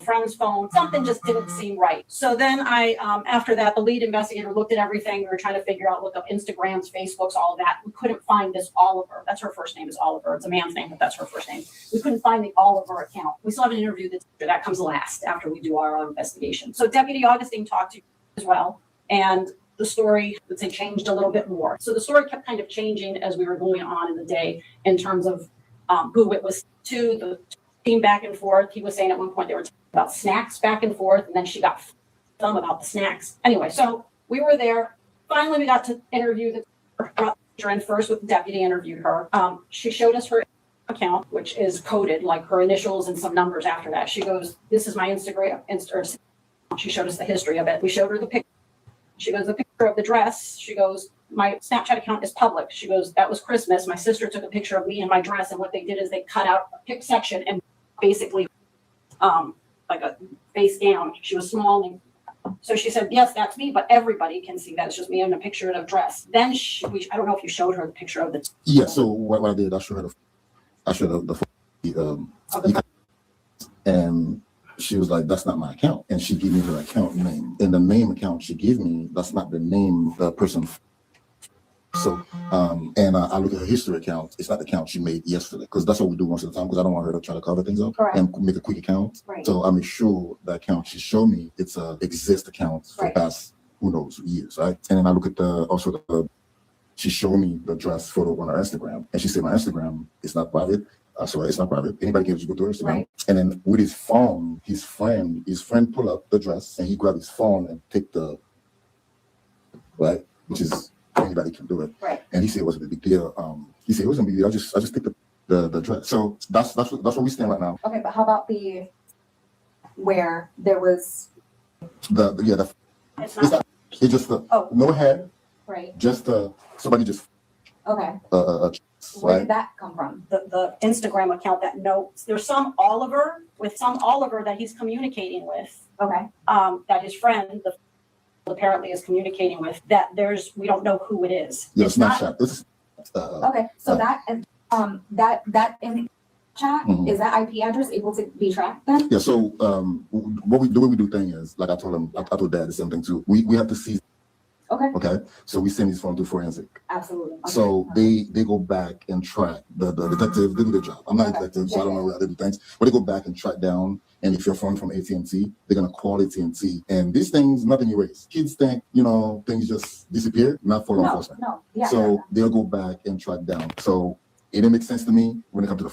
friend's phone. Something just didn't seem right. So then after that, the lead investigator looked at everything. We were trying to figure out, look up Instagrams, Facebooks, all of that. We couldn't find this Oliver. That's her first name is Oliver. It's a man's name, but that's her first name. We couldn't find the Oliver account. We still haven't interviewed the teacher. That comes last after we do our investigation. So Deputy Augustine talked to you as well. And the story, let's say, changed a little bit more. So the story kept kind of changing as we were going on in the day in terms of who it was to, the team back and forth. He was saying at one point they were talking about snacks back and forth, and then she got them about the snacks. Anyway, so we were there. Finally, we got to interview the teacher, and first with the deputy interviewed her. She showed us her account, which is coded, like her initials and some numbers after that. She goes, this is my Instagram. She showed us the history of it. We showed her the picture. She goes, the picture of the dress. She goes, my Snapchat account is public. She goes, that was Christmas. My sister took a picture of me in my dress, and what they did is they cut out a pic section and basically like a face down. She was small. So she said, yes, that's me, but everybody can see that. It's just me in a picture in a dress. Then I don't know if you showed her the picture of the. Yeah, so what I did, I showed her and she was like, that's not my account. And she gave me her account name. And the name account she gave me, that's not the name the person. So, and I look at her history account. It's not the account she made yesterday, because that's what we do most of the time, because I don't want her to try to cover things up. Correct. And make a quick account. Right. So I make sure the account she showed me, it's a exist account for past who knows, years, right? And then I look at she showed me the dress photo on her Instagram, and she said my Instagram is not private. So it's not private. Anybody can just go to her Instagram. Right. And then with his phone, his friend pull up the dress, and he grabbed his phone and take the, right, which is anybody can do it. Right. And he said it wasn't a big deal. He said it wasn't a big deal. I just take the dress. So that's where we stand right now. Okay, but how about where there was it's just no head. Right. Just somebody just okay. Where did that come from? The Instagram account that notes there's some Oliver that he's communicating with. Okay. That his friend apparently is communicating with. That we don't know who it is. Yeah, it's not. This is okay. So that in the chat is that IP address able to be tracked then? Yeah. So what we do thing is, like I told him, I told Dad the same thing too. We have to see. Okay. So we send his phone to forensic. Absolutely. Okay. So they go back and track the detective. They do their job. I'm not a detective, so I don't know how they do things. But they go back and track down. And if you're phone from AT&T, they're gonna call AT&T. And these things, nothing erased. Kids think things just disappear. Not for law enforcement. No. Yeah. So they'll go back and track down. So it didn't make sense to me when it comes to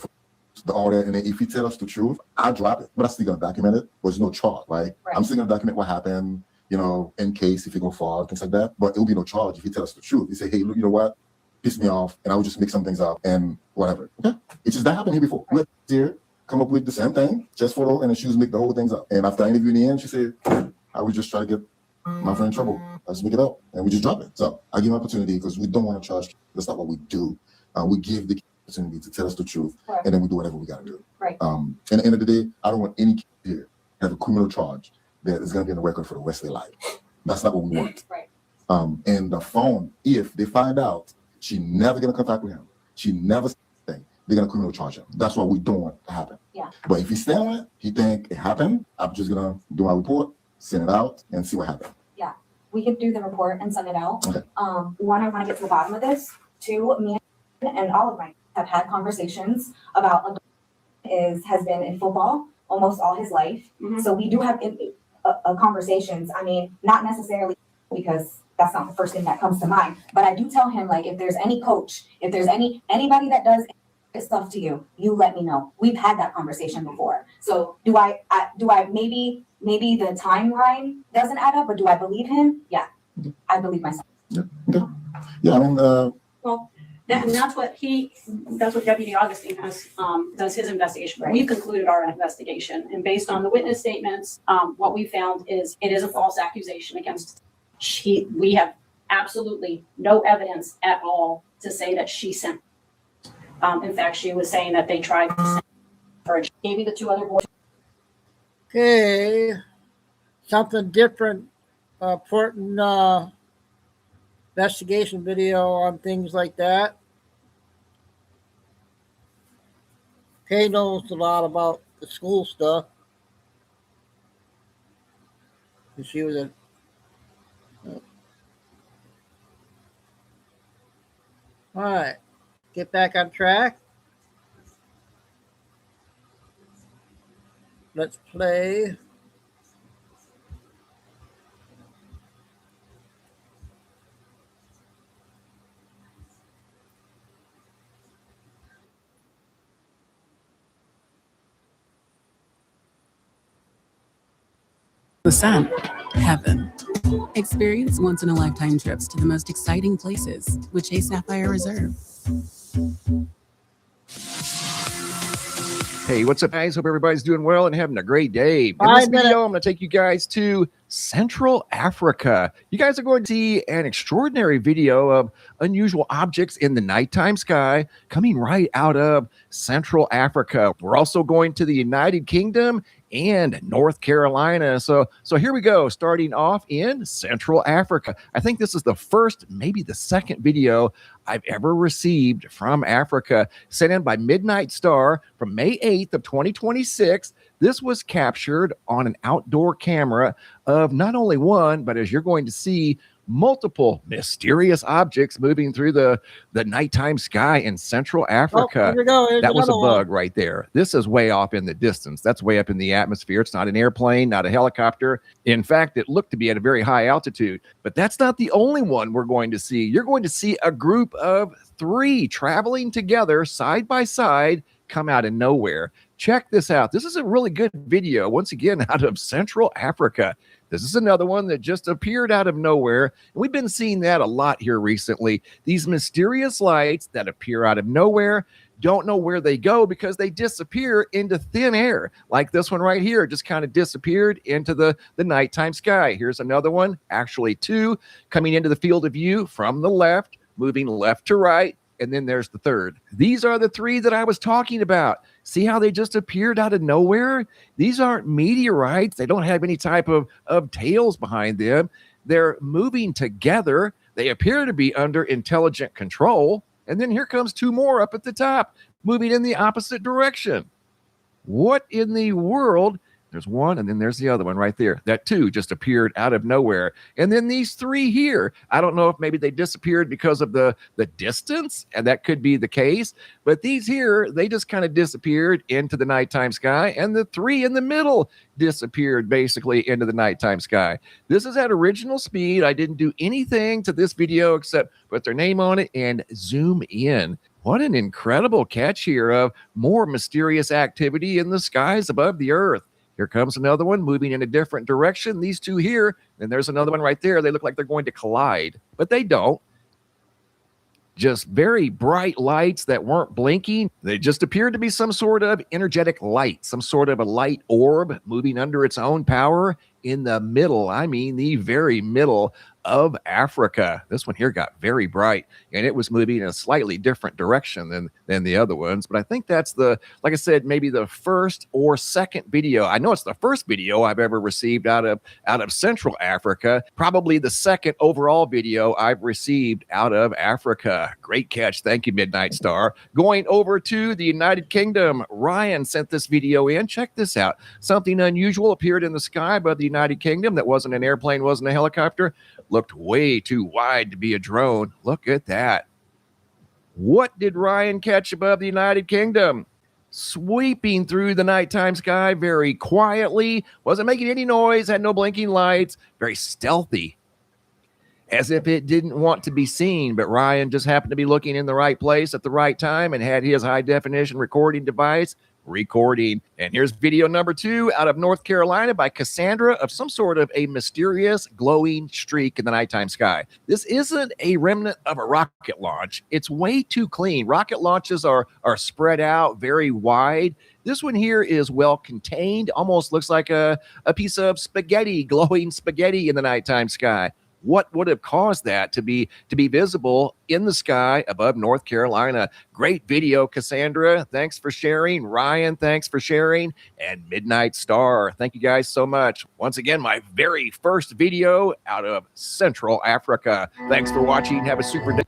the order. And then if he tell us the truth, I'll drop it. But I'm still gonna document it. There's no charge, right? I'm still gonna document what happened. In case if it go far, things like that. But it will be no charge if he tells us the truth. He say, hey, look, you know what? Piss me off, and I will just make some things up and whatever. Okay? It's just that happened here before. We had here come up with the same thing, just photo, and then she was make the whole things up. And after I interviewed in the end, she said, I would just try to get my friend in trouble. Let's make it up. And we just drop it. So I give him an opportunity because we don't want to charge. That's not what we do. We give the opportunity to tell us the truth, and then we do whatever we got to do. Right. And at the end of the day, I don't want any kid here to have a criminal charge that is going to be on the record for the rest of their life. That's not what we want. Right. And the phone, if they find out she never get in contact with him, she never said anything, they're going to criminal charge him. That's what we don't want to happen. Yeah. But if he stand on it, he think it happened, I'm just going to do my report, send it out, and see what happened. Yeah. We could do the report and send it out. Okay. One, I want to get to the bottom of this. Two, me and all of my have had conversations about has been in football almost all his life. So we do have conversations. I mean, not necessarily because that's not the first thing that comes to mind, but I do tell him, like, if there's any coach, if there's anybody that does stuff to you, you let me know. We've had that conversation before. So do I maybe the timeline doesn't add up, but do I believe him? Yeah, I believe myself. Yeah, I mean, Well, that's what Deputy Augustine does his investigation. Right. We've concluded our investigation, and based on the witness statements, what we found is it is a false accusation against. We have absolutely no evidence at all to say that she sent. In fact, she was saying that they tried to send her. Gave me the two other boys. Okay, something different. Important investigation video on things like that. Kay knows a lot about the school stuff. She was a all right. Get back on track. Let's play. Busan, heaven. Experience once-in-a-lifetime trips to the most exciting places with Chase Sapphire Reserve. Hey, what's up, guys? Hope everybody's doing well and having a great day. In this video, I'm going to take you guys to Central Africa. You guys are going to see an extraordinary video of unusual objects in the nighttime sky coming right out of Central Africa. We're also going to the United Kingdom and North Carolina. So here we go, starting off in Central Africa. I think this is the first, maybe the second video I've ever received from Africa, sent in by Midnight Star from May 8th of 2026. This was captured on an outdoor camera of not only one, but as you're going to see, multiple mysterious objects moving through the nighttime sky in Central Africa. Here we go. Here's That was a another one. bug right there. This is way off in the distance. That's way up in the atmosphere. It's not an airplane, not a helicopter. In fact, it looked to be at a very high altitude. But that's not the only one we're going to see. You're going to see a group of 3 traveling together side by side come out of nowhere. Check this out. This is a really good video, once again, out of Central Africa. This is another one that just appeared out of nowhere. And we've been seeing that a lot here recently. These mysterious lights that appear out of nowhere, don't know where they go because they disappear into thin air. Like this one right here, just kind of disappeared into the nighttime sky. Here's another one, actually 2, coming into the field of view from the left, moving left to right. And then there's the third. These are the 3 that I was talking about. See how they just appeared out of nowhere? These aren't meteorites. They don't have any type of tails behind them. They're moving together. They appear to be under intelligent control. And then here comes 2 more up at the top, moving in the opposite direction. What in the world? There's one, and then there's the other one right there. That 2 just appeared out of nowhere. And then these 3 here, I don't know if maybe they disappeared because of the distance, and that could be the case. But these here, they just kind of disappeared into the nighttime sky, and the 3 in the middle disappeared basically into the nighttime sky. This is at original speed. I didn't do anything to this video except put their name on it and zoom in. What an incredible catch here of more mysterious activity in the skies above the earth. Here comes another one moving in a different direction. These 2 here, and there's another one right there. They look like they're going to collide, but they don't. Just very bright lights that weren't blinking. They just appeared to be some sort of energetic light, some sort of a light orb moving under its own power in the middle. I mean, the very middle of Africa. This one here got very bright, and it was moving in a slightly different direction than the other ones. But I think that's like I said, maybe the first or second video. I know it's the first video I've ever received out of Central Africa. Probably the second overall video I've received out of Africa. Great catch. Thank you, Midnight Star. Going over to the United Kingdom, Ryan sent this video in. Check this out. Something unusual appeared in the sky above the United Kingdom that wasn't an airplane, wasn't a helicopter. Looked way too wide to be a drone. Look at that. What did Ryan catch above the United Kingdom? Sweeping through the nighttime sky very quietly. Wasn't making any noise, had no blinking lights. Very stealthy. As if it didn't want to be seen, but Ryan just happened to be looking in the right place at the right time and had his high definition recording device recording. And here's video number 2 out of North Carolina by Cassandra of some sort of a mysterious glowing streak in the nighttime sky. This isn't a remnant of a rocket launch. It's way too clean. Rocket launches are spread out very wide. This one here is well contained, almost looks like a piece of spaghetti, glowing spaghetti in the nighttime sky. What would have caused that to be visible in the sky above North Carolina? Great video, Cassandra. Thanks for sharing. Ryan, thanks for sharing. And Midnight Star, thank you guys so much. Once again, my very first video out of Central Africa. Thanks for watching. Have a super day.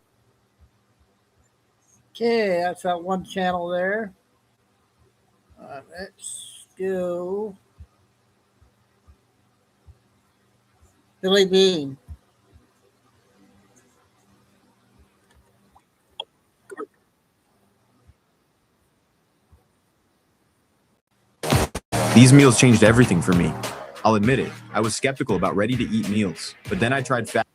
Okay, that's that one channel there. Let's go. Billy Bean. These meals changed everything for me. I'll admit it, I was skeptical about ready-to-eat meals, but then I tried fast.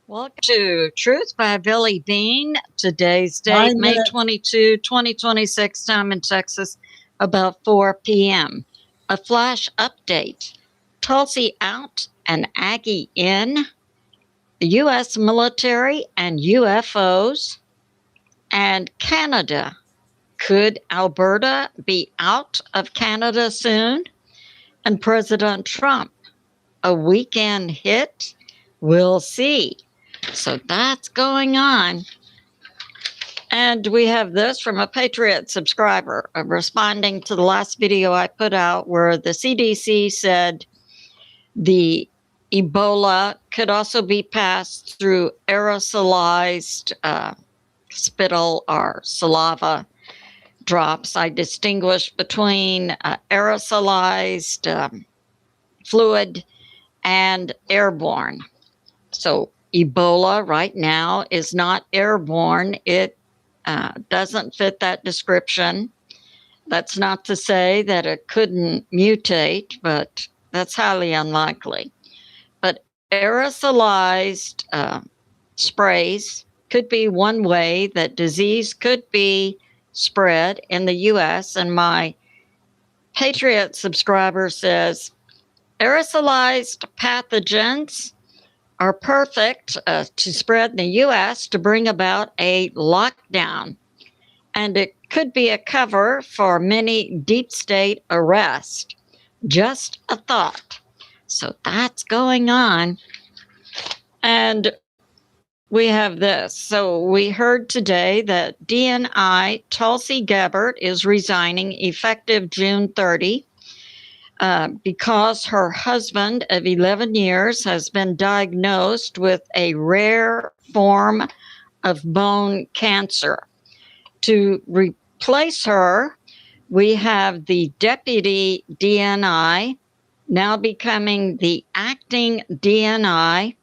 Welcome to Truth by Billy Bean. Today's date, May 22, 2026, time in Texas, about 4 p.m. A flash update. Tulsi out and Aggie in. The U.S. military and UFOs. And Canada. Could Alberta be out of Canada soon? And President Trump, a weekend hit? We'll see. So that's going on. And we have this from a Patriot subscriber responding to the last video I put out where the CDC said the Ebola could also be passed through aerosolized spittle or saliva drops. I distinguish between aerosolized fluid and airborne. So Ebola right now is not airborne. It doesn't fit that description. That's not to say that it couldn't mutate, but that's highly unlikely. But aerosolized sprays could be one way that disease could be spread in the U.S. And my Patriot subscriber says, aerosolized pathogens are perfect to spread in the U.S. to bring about a lockdown. And it could be a cover for many deep state arrests. Just a thought. So that's going on. And we have this. So we heard today that DNI Tulsi Gabbard is resigning effective June 30 because her husband of 11 years has been diagnosed with a rare form of bone cancer. To replace her, we have the deputy DNI, now becoming the acting DNI,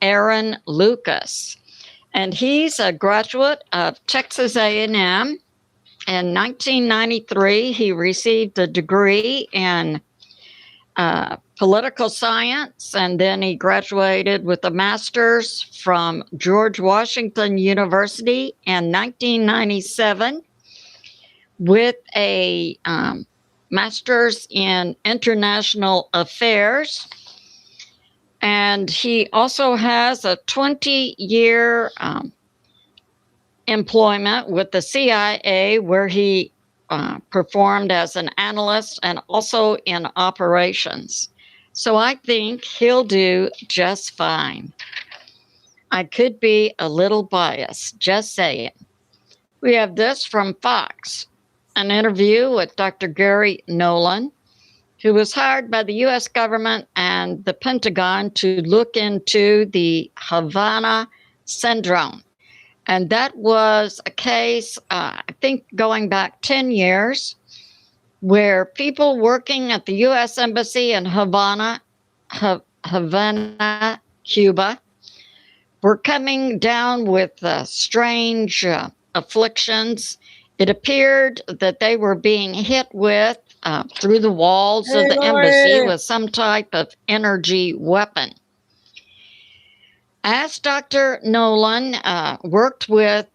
Aaron Lucas. And he's a graduate of Texas A&M. In 1993, he received a degree in political science, and then he graduated with a master's from George Washington University in 1997 with a master's in international affairs. And he also has a 20-year employment with the CIA, where he performed as an analyst and also in operations. So I think he'll do just fine. I could be a little biased, just saying. We have this from Fox, an interview with Dr. Gary Nolan, who was hired by the U.S. government and the Pentagon to look into the Havana syndrome. And that was a case, I think, going back 10 years, where people working at the U.S. Embassy in Havana, Cuba, were coming down with strange afflictions. It appeared that they were being hit with, through the walls of the embassy, with some type of energy weapon. As Dr. Nolan worked with,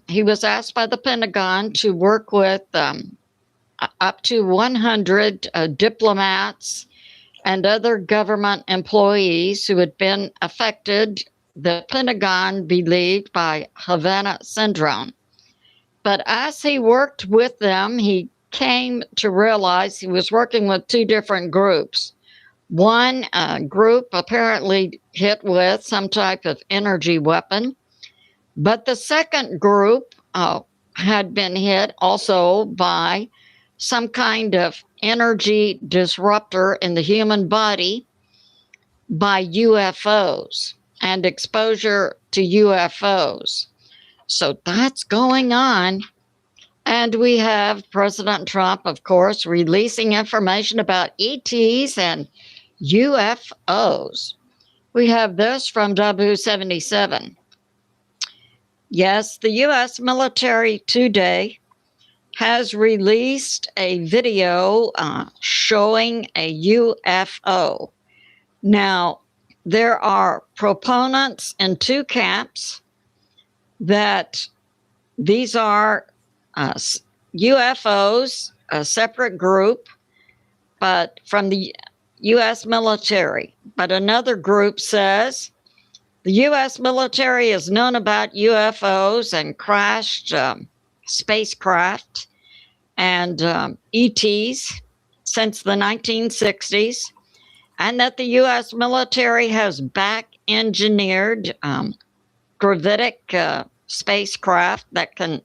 he was asked by the Pentagon to work with up to 100 diplomats and other government employees who had been affected, the Pentagon believed, by Havana syndrome. But as he worked with them, he came to realize he was working with two different groups. One group apparently hit with some type of energy weapon, but the second group had been hit also by some kind of energy disruptor in the human body by UFOs and exposure to UFOs. So that's going on. And we have President Trump, of course, releasing information about ETs and UFOs. We have this from W77. Yes, the U.S. military today has released a video showing a UFO. Now, there are proponents in two camps that these are UFOs, a separate group, but from the U.S. military. But another group says the U.S. military has known about UFOs and crashed spacecraft and ETs since the 1960s, and that the U.S. military has back-engineered gravitic spacecraft that can,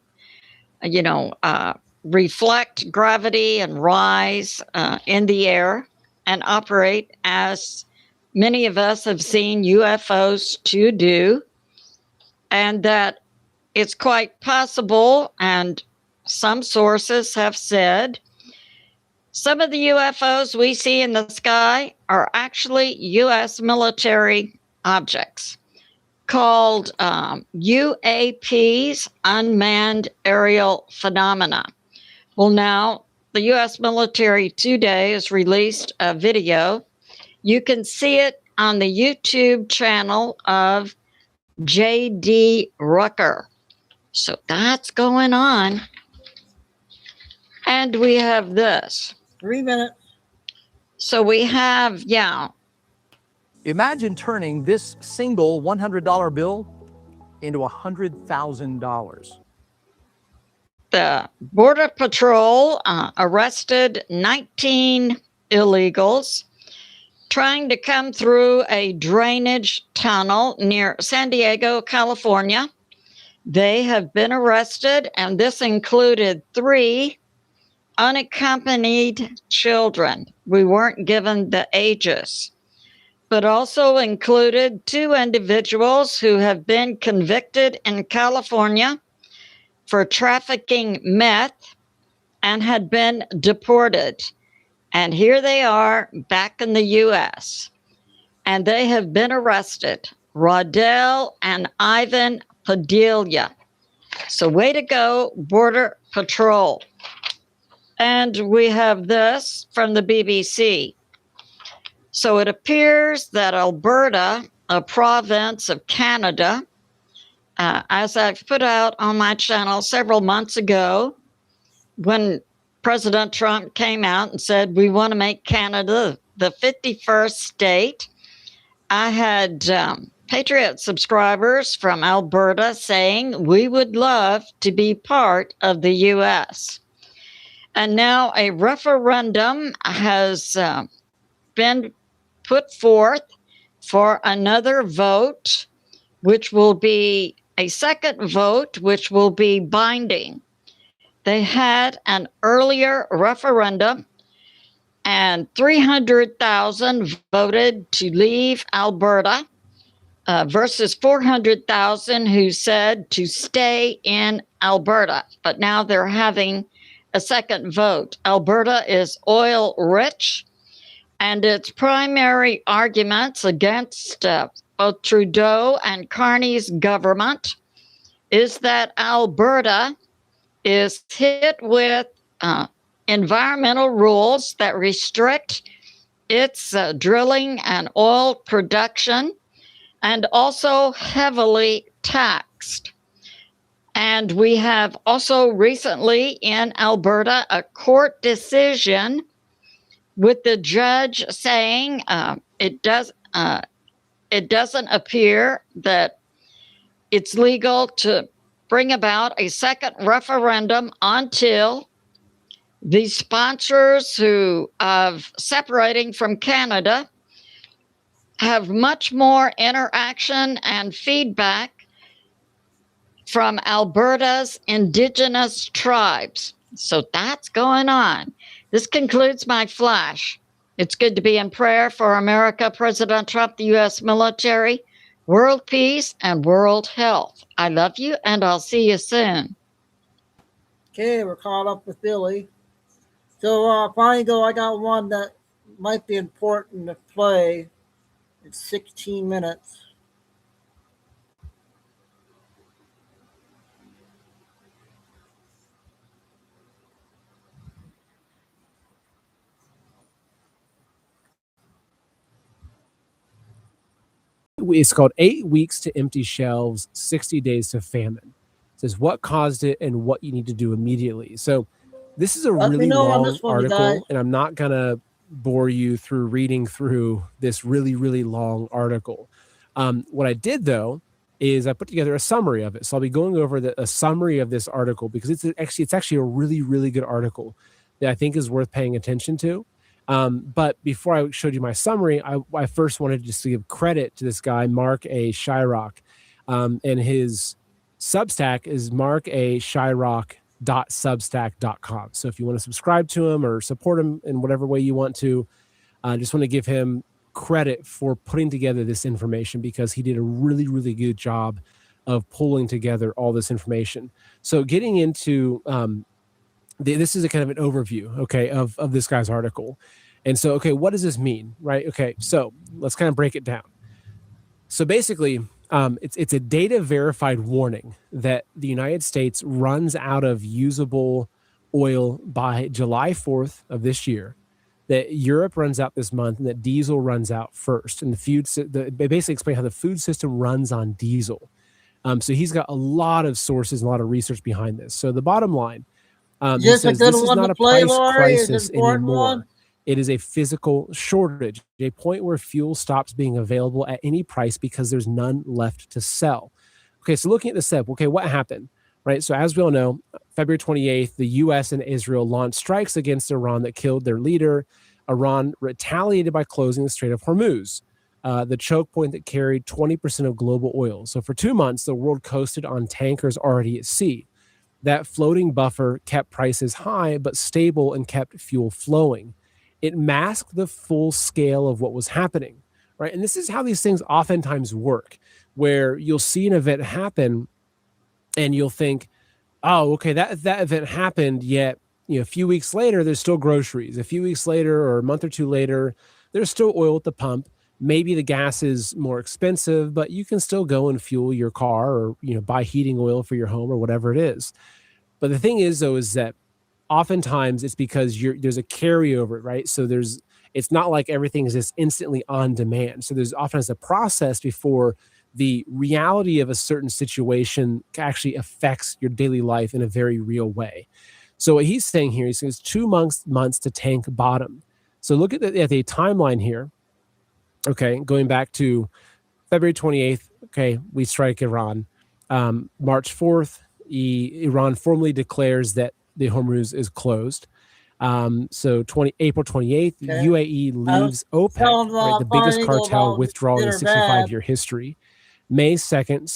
reflect gravity and rise in the air and operate as many of us have seen UFOs to do, and that it's quite possible, and some sources have said, some of the UFOs we see in the sky are actually U.S. military objects. called UAPs, Unmanned Aerial Phenomena. Well, now the U.S. military today has released a video. You can see it on the YouTube channel of J.D. Rucker. So that's going on. And we have this. 3 minutes. So we have, Imagine turning this single $100 bill into $100,000. The Border Patrol arrested 19 illegals trying to come through a drainage tunnel near San Diego, California. They have been arrested, and this included 3 unaccompanied children. We weren't given the ages, but also included 2 individuals who have been convicted in California for trafficking meth and had been deported. And here they are back in the U.S. And they have been arrested, Rodell and Ivan Padilla. So way to go, Border Patrol. And we have this from the BBC. So it appears that Alberta, a province of Canada, as I've put out on my channel several months ago, when President Trump came out and said, we want to make Canada the 51st state, I had Patriot subscribers from Alberta saying we would love to be part of the U.S. And now a referendum has been put forth for another vote, which will be a second vote, which will be binding. They had an earlier referendum, and 300,000 voted to leave Alberta versus 400,000 who said to stay in Alberta. But now they're having a second vote. Alberta is oil rich, and its primary arguments against both Trudeau and Carney's government is that Alberta is hit with environmental rules that restrict its drilling and oil production, and also heavily taxed. And we have also recently in Alberta a court decision with the judge saying it doesn't appear that it's legal to bring about a second referendum until the sponsors who of separating from Canada have much more interaction and feedback from Alberta's indigenous tribes. So that's going on. This concludes my flash. It's good to be in prayer for America, President Trump, the U.S. military, world peace, and world health. I love you, and I'll see you soon. Okay, we're caught up with Billy. So, finally, I got one that might be important to play. It's 16 minutes. It's called 8 Weeks to Empty Shelves, 60 Days to Famine. It says what caused it and what you need to do immediately. So this is a really long article, and I'm not going to bore you through reading through this really, really long article. What I did, though, is I put together a summary of it. So I'll be going over a summary of this article because it's actually a really, really good article that I think is worth paying attention to. But before I showed you my summary, I first wanted just to give credit to this guy, Mark A. Shyrock. And his Substack is markashyrock.substack.com. So if you want to subscribe to him or support him in whatever way you want to, I just want to give him credit for putting together this information because he did a really, really good job of pulling together all this information. So getting into this is a kind of an overview, okay, of this guy's article. And so, okay, what does this mean, right? Okay, so let's kind of break it down. So basically, it's a data verified warning that the United States runs out of usable oil by July 4th of this year, that Europe runs out this month, and that diesel runs out first. And they basically explain how the food system runs on diesel. So he's got a lot of sources and a lot of research behind this. So the bottom line, he says this is not a price crisis anymore. It is a physical shortage, a point where fuel stops being available at any price because there's none left to sell. Okay, so looking at the step, okay, what happened? Right, so as we all know, February 28th, the U.S. and Israel launched strikes against Iran that killed their leader. Iran retaliated by closing the Strait of Hormuz, the choke point that carried 20% of global oil. So for 2 months, the world coasted on tankers already at sea. That floating buffer kept prices high but stable and kept fuel flowing. It masked the full scale of what was happening, right? And this is how these things oftentimes work, where you'll see an event happen and you'll think, oh, okay, that event happened, yet a few weeks later, there's still groceries. A few weeks later or a month or two later, there's still oil at the pump. Maybe the gas is more expensive, but you can still go and fuel your car or buy heating oil for your home or whatever it is. But the thing is, though, is that oftentimes it's because there's a carryover, right? So it's not like everything is just instantly on demand. So there's often a process before the reality of a certain situation actually affects your daily life in a very real way. So what he's saying here, he says 2 months to tank bottom. So look at the timeline here. Okay, going back to February 28th, okay, we strike Iran. March 4th, Iran formally declares that the Hormuz is closed. So April 28th, UAE leaves OPEC, right, the biggest cartel withdrawal in 65-year history. May 2nd,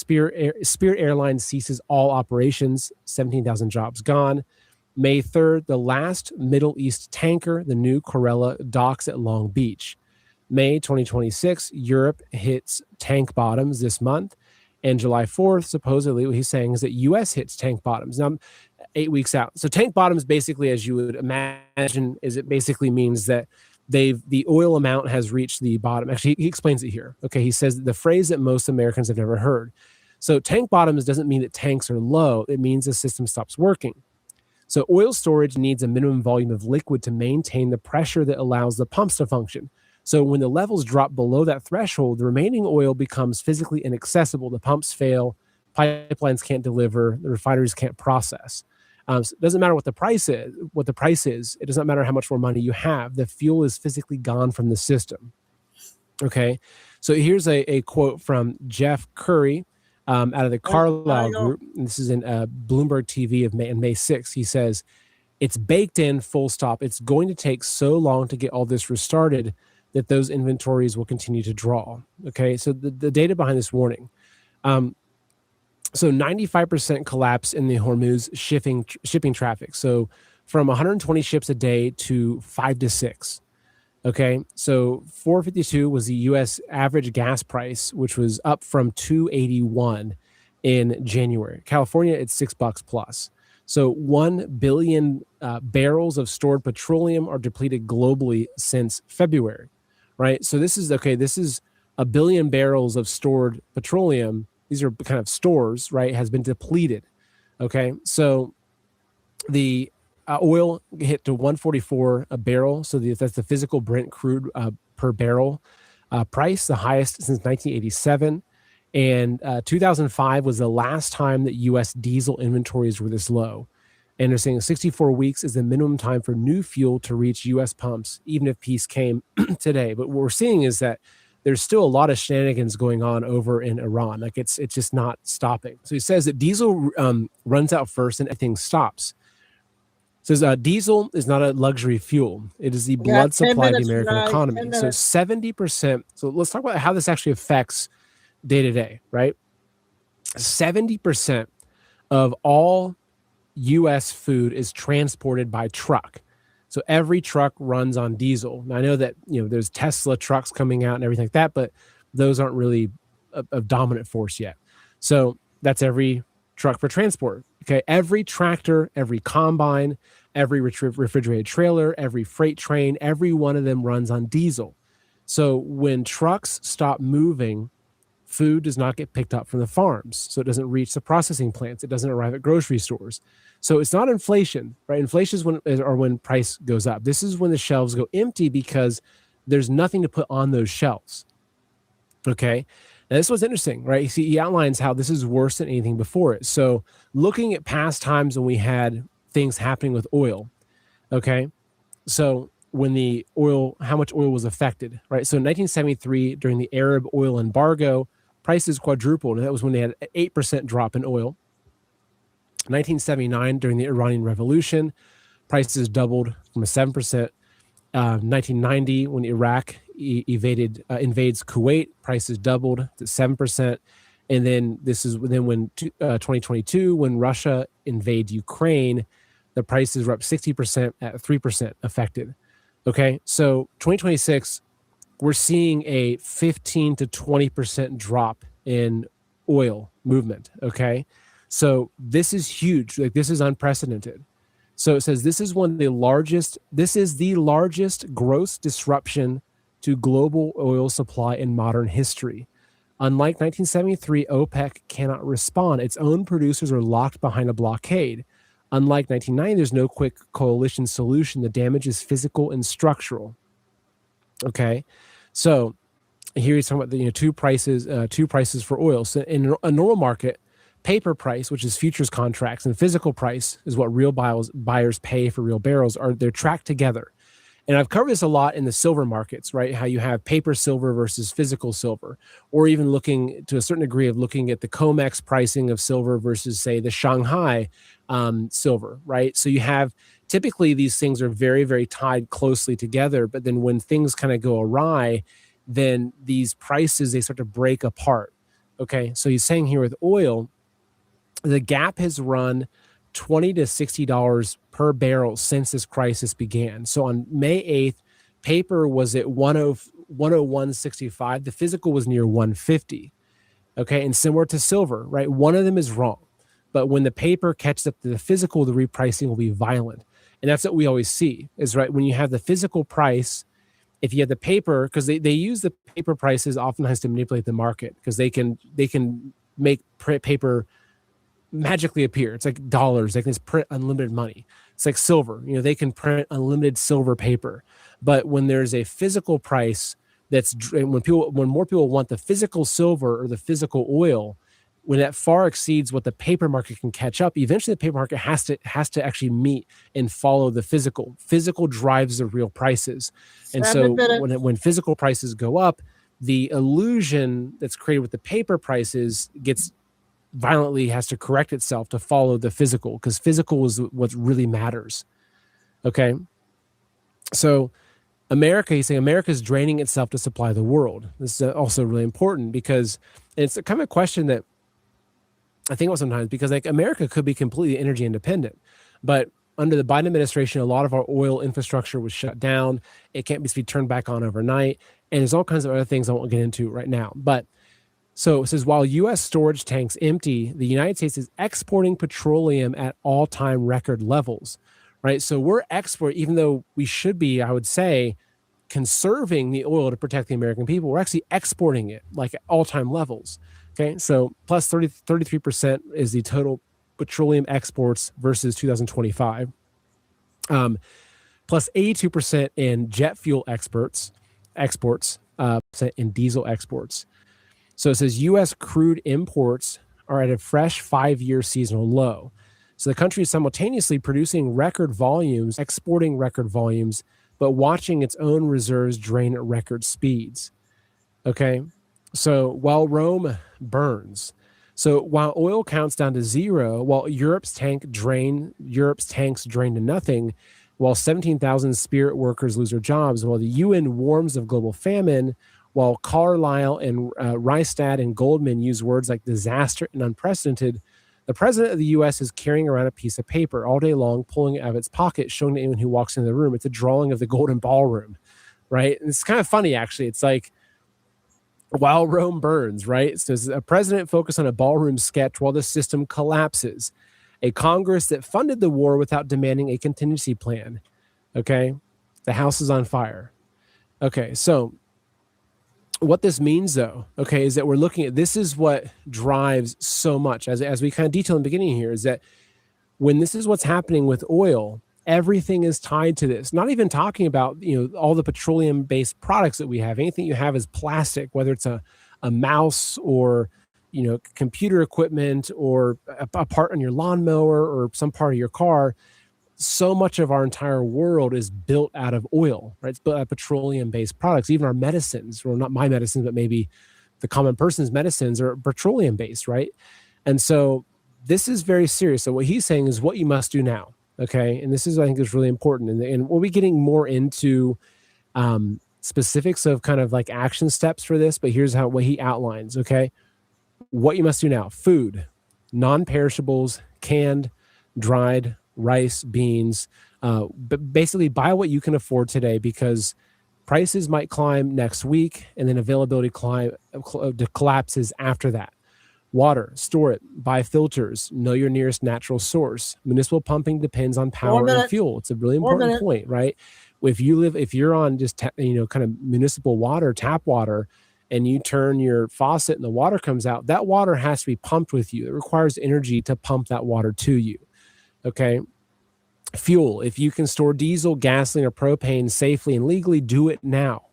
Spirit Airlines ceases all operations, 17,000 jobs gone. May 3rd, the last Middle East tanker, the new Corella, docks at Long Beach. May 2026, Europe hits tank bottoms this month. And July 4th, supposedly, what he's saying is that U.S. hits tank bottoms. Now, 8 weeks out. So tank bottoms, basically, as you would imagine, it basically means that the oil amount has reached the bottom. Actually, he explains it here. Okay, he says the phrase that most Americans have never heard. So tank bottoms doesn't mean that tanks are low. It means the system stops working. So oil storage needs a minimum volume of liquid to maintain the pressure that allows the pumps to function. So when the levels drop below that threshold, the remaining oil becomes physically inaccessible. The pumps fail, pipelines can't deliver, the refineries can't process. So it doesn't matter what the price is. It doesn't matter how much more money you have. The fuel is physically gone from the system. Okay, so here's a quote from Jeff Curry out of the Carlyle Group. And this is in Bloomberg TV of May 6th. He says, "It's baked in, full stop. It's going to take so long to get all this restarted that those inventories will continue to draw." Okay, so the data behind this warning. So 95% collapse in the Hormuz shipping traffic. So from 120 ships a day to 5 to 6. Okay, so $4.52 was the U.S. average gas price, which was up from $2.81 in January. California, it's $6 plus. So 1 billion barrels of stored petroleum are depleted globally since February, right? So this is 1 billion barrels of stored petroleum. These are kind of stores, right? Has been depleted. Okay, so the oil hit to 144 a barrel. So that's the physical Brent crude per barrel price, the highest since 1987. And 2005 was the last time that U.S. diesel inventories were this low. And they're saying 64 weeks is the minimum time for new fuel to reach U.S. pumps, even if peace came today. But what we're seeing is that there's still a lot of shenanigans going on over in Iran. Like it's just not stopping. So he says that diesel runs out first and everything stops. Says diesel is not a luxury fuel. It is the blood supply of the American economy. So 70%. So let's talk about how this actually affects day to day, right? 70% of all U.S. food is transported by truck. So every truck runs on diesel. Now I know that there's Tesla trucks coming out and everything like that, but those aren't really a dominant force yet. So that's every truck for transport. Okay, every tractor, every combine, every refrigerated trailer, every freight train, every one of them runs on diesel. So when trucks stop moving food does not get picked up from the farms. So it doesn't reach the processing plants. It doesn't arrive at grocery stores. So it's not inflation, right? Inflation is when price goes up. This is when the shelves go empty because there's nothing to put on those shelves. Okay. Now this was interesting, right? You see, he outlines how this is worse than anything before it. So looking at past times when we had things happening with oil. Okay. So when how much oil was affected, right? So in 1973, during the Arab oil embargo, prices quadrupled. And that was when they had an 8% drop in oil. 1979, during the Iranian Revolution, prices doubled from a 7%. 1990, when Iraq invades Kuwait, prices doubled to 7%. And then when 2022, when Russia invades Ukraine, the prices were up 60% at 3% affected. Okay, so 2026, we're seeing a 15 to 20% drop in oil movement. Okay, so this is huge. Like, this is unprecedented. So it says this is the largest gross disruption to global oil supply in modern history. Unlike 1973, OPEC cannot respond. Its own producers are locked behind a blockade. Unlike 1990, there's no quick coalition solution. The damage is physical and structural. Okay, so here he's talking about the two prices for oil. So in a normal market, paper price, which is futures contracts, and physical price is what real buyers pay for real barrels. They're tracked together. And I've covered this a lot in the silver markets, right? How you have paper silver versus physical silver, or even looking to a certain degree of looking at the COMEX pricing of silver versus, say, the Shanghai silver, right? So you have typically these things are very, very tied closely together. But then when things kind of go awry, then these prices, they start to break apart. Okay, so he's saying here with oil, the gap has run $20 to $60 per barrel since this crisis began. So on May 8th, paper was at 101.65. The physical was near 150. Okay, and similar to silver, right? One of them is wrong. But when the paper catches up to the physical, the repricing will be violent. And that's what we always see is, right, when you have the physical price, if you have the paper, because they use the paper prices oftentimes to manipulate the market, because they can make paper magically appear. It's like dollars. They can just print unlimited money. It's like silver. They can print unlimited silver paper. But when there's a physical price, when more people want the physical silver or the physical oil, when that far exceeds what the paper market can catch up, eventually the paper market has to actually meet and follow the physical. Physical drives the real prices. And so when physical prices go up, the illusion that's created with the paper prices has to correct itself to follow the physical, because physical is what really matters. Okay. So he's saying America is draining itself to supply the world. This is also really important because it's a kind of question that I think about sometimes, because like America could be completely energy independent, but under the Biden administration, a lot of our oil infrastructure was shut down. It can't be turned back on overnight. And there's all kinds of other things I won't get into right now. But so it says, while U.S. storage tanks empty, the United States is exporting petroleum at all-time record levels, right? So we're even though we should be, I would say, conserving the oil to protect the American people, we're actually exporting it like at all-time levels. Okay, so plus 33% is the total petroleum exports versus 2025. Plus 82% in jet fuel exports, in diesel exports. So it says U.S. crude imports are at a fresh 5-year seasonal low. So the country is simultaneously producing record volumes, exporting record volumes, but watching its own reserves drain at record speeds. Okay, so while Rome burns, so while oil counts down to zero, while Europe's tanks drain to nothing, while 17,000 spirit workers lose their jobs, while the UN warns of global famine, while Carlyle and Rystad and Goldman use words like disaster and unprecedented, the president of the U.S. is carrying around a piece of paper all day long, pulling it out of its pocket, showing to anyone who walks into the room. It's a drawing of the Golden Ballroom, right? And it's kind of funny, actually. It's like, while Rome burns, right? It says a president focused on a ballroom sketch while the system collapses. A Congress that funded the war without demanding a contingency plan. Okay? The house is on fire. Okay, so what this means, though, okay, is that we're looking at, this is what drives so much, as we kind of detail in the beginning here, is that when this is what's happening with oil, everything is tied to this. Not even talking about, all the petroleum-based products that we have. Anything you have is plastic, whether it's a mouse or, computer equipment or a part on your lawnmower or some part of your car. So much of our entire world is built out of oil, right? It's built out of petroleum-based products. Even our medicines, or not my medicines, but maybe the common person's medicines, are petroleum-based, right? And so this is very serious. So what he's saying is what you must do now, okay? And this is, I think, is really important. And we'll be getting more into specifics of kind of like action steps for this, but here's what he outlines, okay? What you must do now: food, non-perishables, canned, dried, rice, beans, but basically buy what you can afford today, because prices might climb next week and then availability collapses after that. Water, store it, buy filters, know your nearest natural source. Municipal pumping depends on power and fuel. It's a really important point, right? If you're on just, kind of municipal water, tap water, and you turn your faucet and the water comes out, that water has to be pumped with you. It requires energy to pump that water to you. Okay. Fuel. If you can store diesel, gasoline, or propane safely and legally, do it now.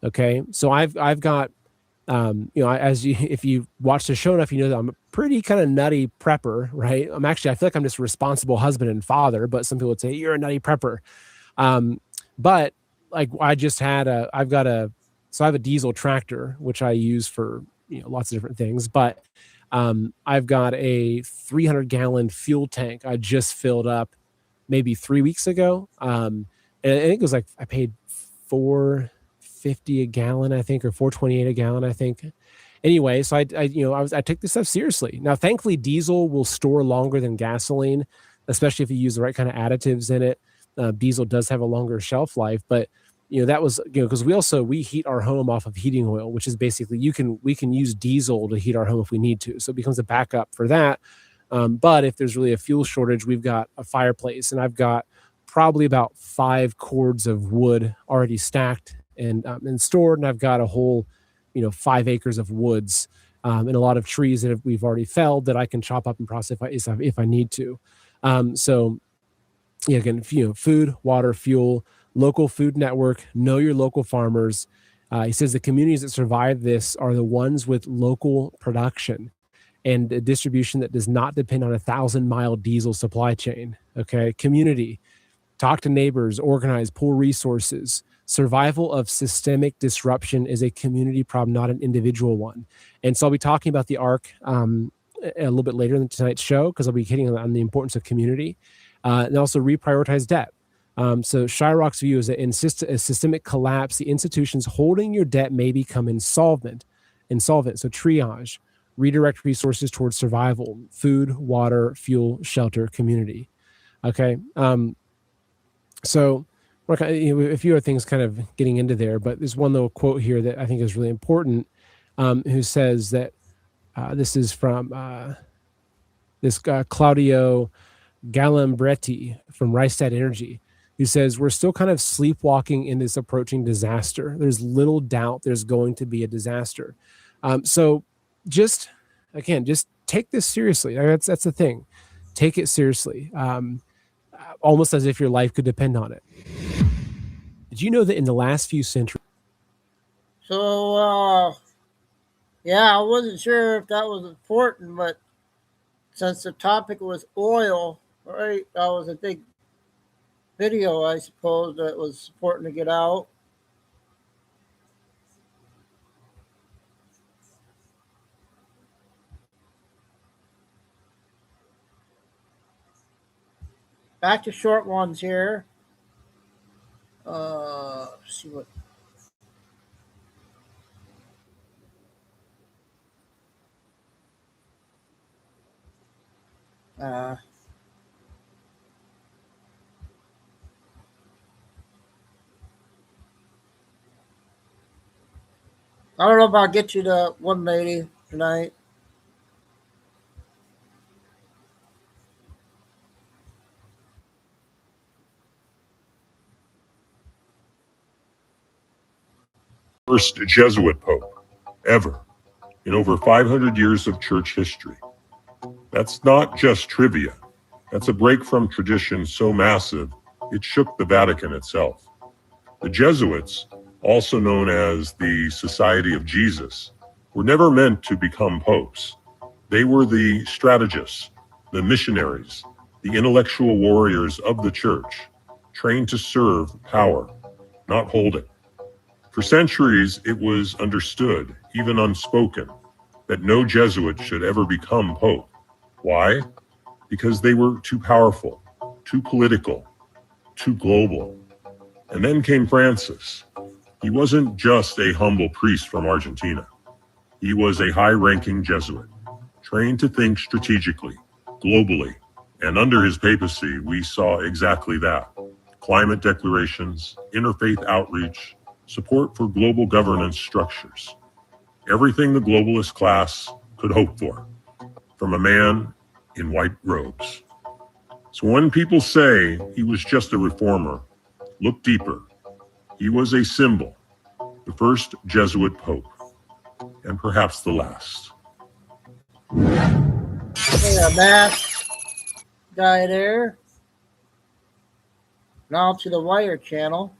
Okay. So I've got, if you watch the show enough, you know that I'm a pretty kind of nutty prepper, right? I feel like I'm just a responsible husband and father, but some people would say you're a nutty prepper. But like I have a diesel tractor, which I use for, lots of different things, but I've got a 300-gallon fuel tank I just filled up maybe 3 weeks ago. And I think it was like I paid $4.50 a gallon, I think, or $4.28 a gallon, I think. Anyway, so I took this stuff seriously. Now, thankfully, diesel will store longer than gasoline, especially if you use the right kind of additives in it. Diesel does have a longer shelf life, but that was, because we heat our home off of heating oil, which is basically we can use diesel to heat our home if we need to. So it becomes a backup for that. But if there's really a fuel shortage, we've got a fireplace, and I've got probably about 5 cords of wood already stacked and stored. And I've got a whole, 5 acres of woods, and a lot of trees that we've already felled that I can chop up and process if I need to. So yeah, again, food, water, fuel, local food network, know your local farmers. He says the communities that survive this are the ones with local production and a distribution that does not depend on a 1,000-mile diesel supply chain. Okay. Community, talk to neighbors, organize, pool resources. Survival of systemic disruption is a community problem, not an individual one. And so I'll be talking about the ARC a little bit later in tonight's show, because I'll be hitting on the importance of community, and also reprioritize debt. So Shyrock's view is that in a systemic collapse, the institutions holding your debt may become insolvent. So triage, redirect resources towards survival: food, water, fuel, shelter, community. Okay. So a few other things kind of getting into there, but there's one little quote here that I think is really important, who says that this is from Claudio Galambretti from Rystad Energy, who says, we're still kind of sleepwalking in this approaching disaster. There's little doubt there's going to be a disaster. So just take this seriously. That's the thing. Take it seriously, almost as if your life could depend on it. Did you know that in the last few centuries? So, yeah, I wasn't sure if that was important, but since the topic was oil, right, that was a big video, I suppose, that was important to get out. Back to short ones here. Let's see what. I don't know if I'll get you to 180 tonight. first Jesuit pope ever in over 500 years of church history. That's not just trivia. That's a break from tradition so massive it shook the Vatican itself. The Jesuits, also known as the Society of Jesus, were never meant to become popes. They were the strategists, the missionaries, the intellectual warriors of the church, trained to serve power, not hold it. For centuries, it was understood, even unspoken, that no Jesuit should ever become pope. Why? Because they were too powerful, too political, too global. And then came Francis. He wasn't just a humble priest from Argentina. He was a high-ranking Jesuit, trained to think strategically, globally. And under his papacy, we saw exactly that. Climate declarations, interfaith outreach, support for global governance structures. Everything the globalist class could hope for, from a man in white robes. So when people say he was just a reformer, look deeper. He was a symbol, the first Jesuit pope, and perhaps the last. A masked guy there. Now to the Wire channel.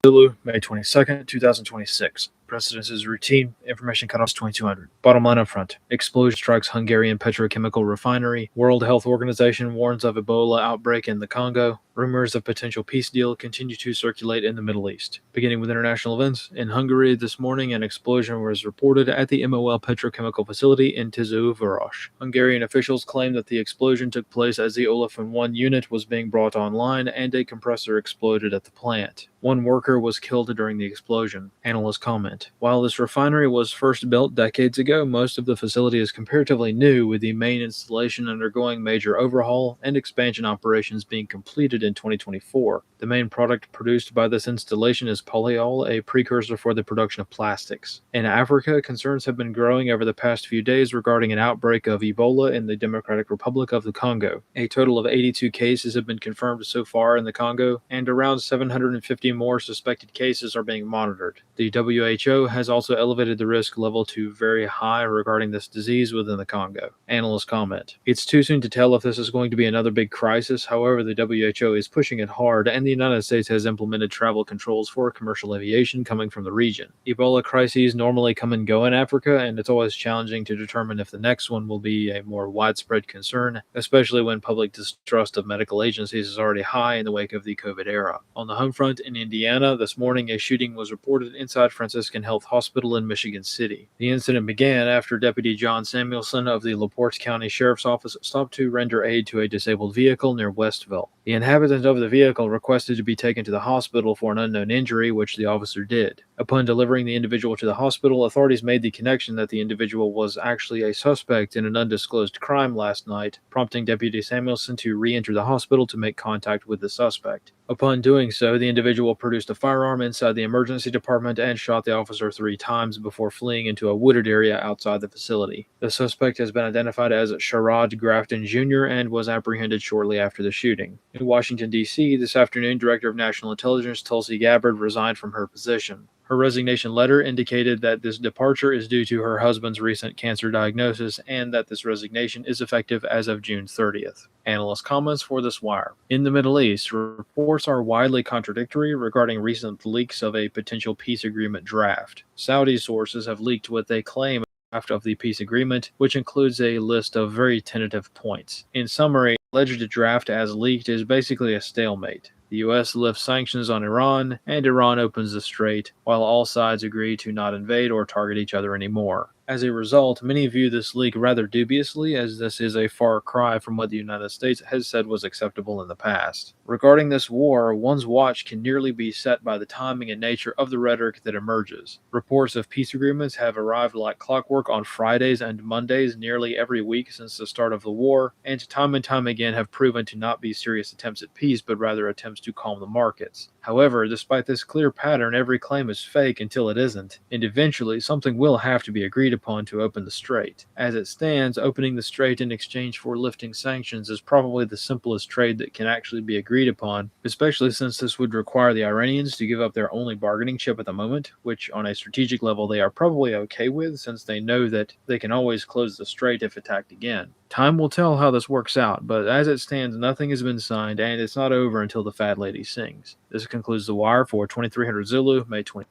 Zulu, May 22nd, 2026. Precedence is routine. Information cutoff 2200. Bottom line up front. Explosion strikes Hungarian petrochemical refinery. World Health Organization warns of Ebola outbreak in the Congo. Rumors of potential peace deal continue to circulate in the Middle East. Beginning with international events, in Hungary this morning an explosion was reported at the MOL petrochemical facility in Tizóváros. Hungarian officials claim that the explosion took place as the Olefin 1 unit was being brought online and a compressor exploded at the plant. One worker was killed during the explosion. Analysts comment, while this refinery was first built decades ago, most of the facility is comparatively new, with the main installation undergoing major overhaul and expansion operations being completed in 2024. The main product produced by this installation is polyol, a precursor for the production of plastics. In Africa, concerns have been growing over the past few days regarding an outbreak of Ebola in the Democratic Republic of the Congo. A total of 82 cases have been confirmed so far in the Congo, and around 750 more suspected cases are being monitored. The WHO has also elevated the risk level to very high regarding this disease within the Congo. Analysts comment, it's too soon to tell if this is going to be another big crisis. However, the WHO is pushing it hard, and the United States has implemented travel controls for commercial aviation coming from the region. Ebola crises normally come and go in Africa, and it's always challenging to determine if the next one will be a more widespread concern, especially when public distrust of medical agencies is already high in the wake of the COVID era. On the home front in Indiana, this morning a shooting was reported inside Franciscan Health Hospital in Michigan City. The incident began after Deputy John Samuelson of the LaPorte County Sheriff's Office stopped to render aid to a disabled vehicle near Westville. The inhabitant of the vehicle requested to be taken to the hospital for an unknown injury, which the officer did. Upon delivering the individual to the hospital, authorities made the connection that the individual was actually a suspect in an undisclosed crime last night, prompting Deputy Samuelson to re-enter the hospital to make contact with the suspect. Upon doing so, the individual produced a firearm inside the emergency department and shot the officer 3 times before fleeing into a wooded area outside the facility. The suspect has been identified as Sherrod Grafton Jr. and was apprehended shortly after the shooting. In Washington, D.C., this afternoon, Director of National Intelligence Tulsi Gabbard resigned from her position. Her resignation letter indicated that this departure is due to her husband's recent cancer diagnosis and that this resignation is effective as of June 30th. Analyst comments for this wire. In the Middle East, reports are widely contradictory regarding recent leaks of a potential peace agreement draft. Saudi sources have leaked what they claim of the peace agreement, which includes a list of very tentative points. In summary, alleged draft as leaked is basically a stalemate. The U.S. lifts sanctions on Iran, and Iran opens the strait, while all sides agree to not invade or target each other anymore. As a result, many view this leak rather dubiously, as this is a far cry from what the United States has said was acceptable in the past. Regarding this war, one's watch can nearly be set by the timing and nature of the rhetoric that emerges. Reports of peace agreements have arrived like clockwork on Fridays and Mondays nearly every week since the start of the war, and time again have proven to not be serious attempts at peace, but rather attempts to calm the markets. However, despite this clear pattern, every claim is fake until it isn't, and eventually something will have to be agreed upon to open the strait. As it stands, opening the strait in exchange for lifting sanctions is probably the simplest trade that can actually be agreed upon, especially since this would require the Iranians to give up their only bargaining chip at the moment, which on a strategic level they are probably okay with since they know that they can always close the strait if attacked again. Time will tell how this works out, but as it stands, nothing has been signed, and it's not over until the Fat Lady sings. This concludes The Wire for 2300 Zulu, May 20.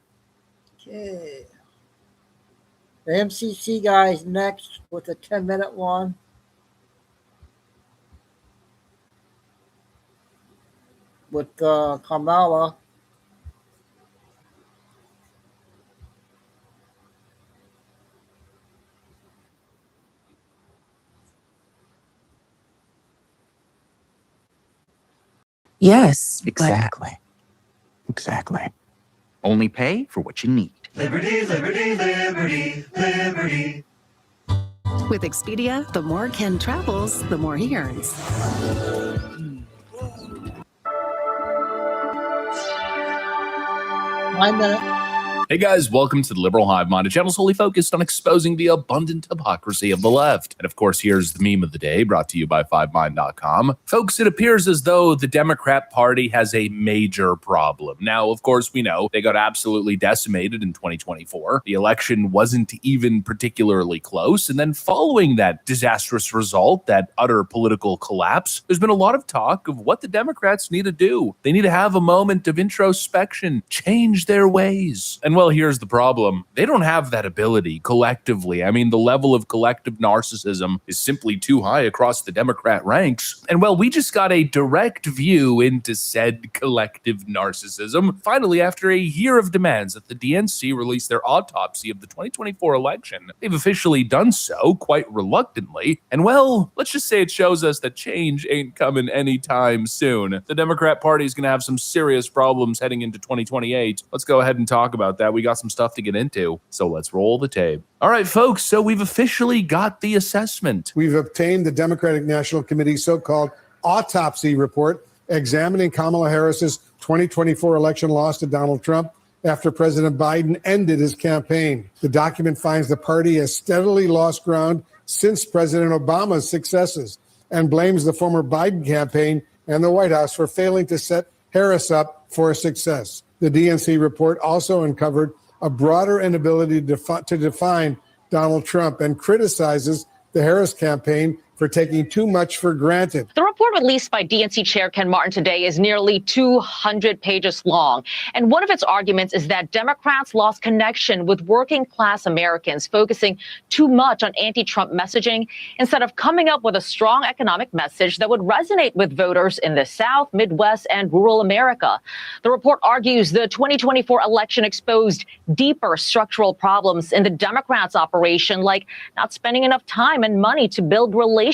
Okay. The MCC guy's next with a 10-minute one. With Kamala. Yes, Exactly. Exactly. Only pay for what you need. Liberty, liberty, liberty, liberty. With Expedia, the more Ken travels, the more he earns. Hey guys, welcome to the Liberal Hive Mind, a channel solely focused on exposing the abundant hypocrisy of the left. And of course, here's the meme of the day, brought to you by 5mind.com. Folks, it appears as though the Democrat Party has a major problem. Now, of course, we know they got absolutely decimated in 2024. The election wasn't even particularly close. And then following that disastrous result, that utter political collapse, there's been a lot of talk of what the Democrats need to do. They need to have a moment of introspection, change their ways. And well, here's the problem. They don't have that ability collectively. I mean, the level of collective narcissism is simply too high across the Democrat ranks. And well, we just got a direct view into said collective narcissism. Finally, after a year of demands that the DNC release their autopsy of the 2024 election, they've officially done so, quite reluctantly. And well, let's just say it shows us that change ain't coming anytime soon. The Democrat Party is going to have some serious problems heading into 2028. Let's go ahead and talk about that. We got some stuff to get into, so let's roll the tape. All right, folks, so we've officially got the assessment. We've obtained the Democratic National Committee's so-called autopsy report examining Kamala Harris's 2024 election loss to Donald Trump after President Biden ended his campaign. The document finds the party has steadily lost ground since President Obama's successes and blames the former Biden campaign and the White House for failing to set Harris up for success. The DNC report also uncovered a broader inability to define Donald Trump and criticizes the Harris campaign for taking too much for granted. The report released by DNC Chair Ken Martin today is nearly 200 pages long. And one of its arguments is that Democrats lost connection with working class Americans, focusing too much on anti-Trump messaging instead of coming up with a strong economic message that would resonate with voters in the South, Midwest, and rural America. The report argues the 2024 election exposed deeper structural problems in the Democrats' operation, like not spending enough time and money to build relationships.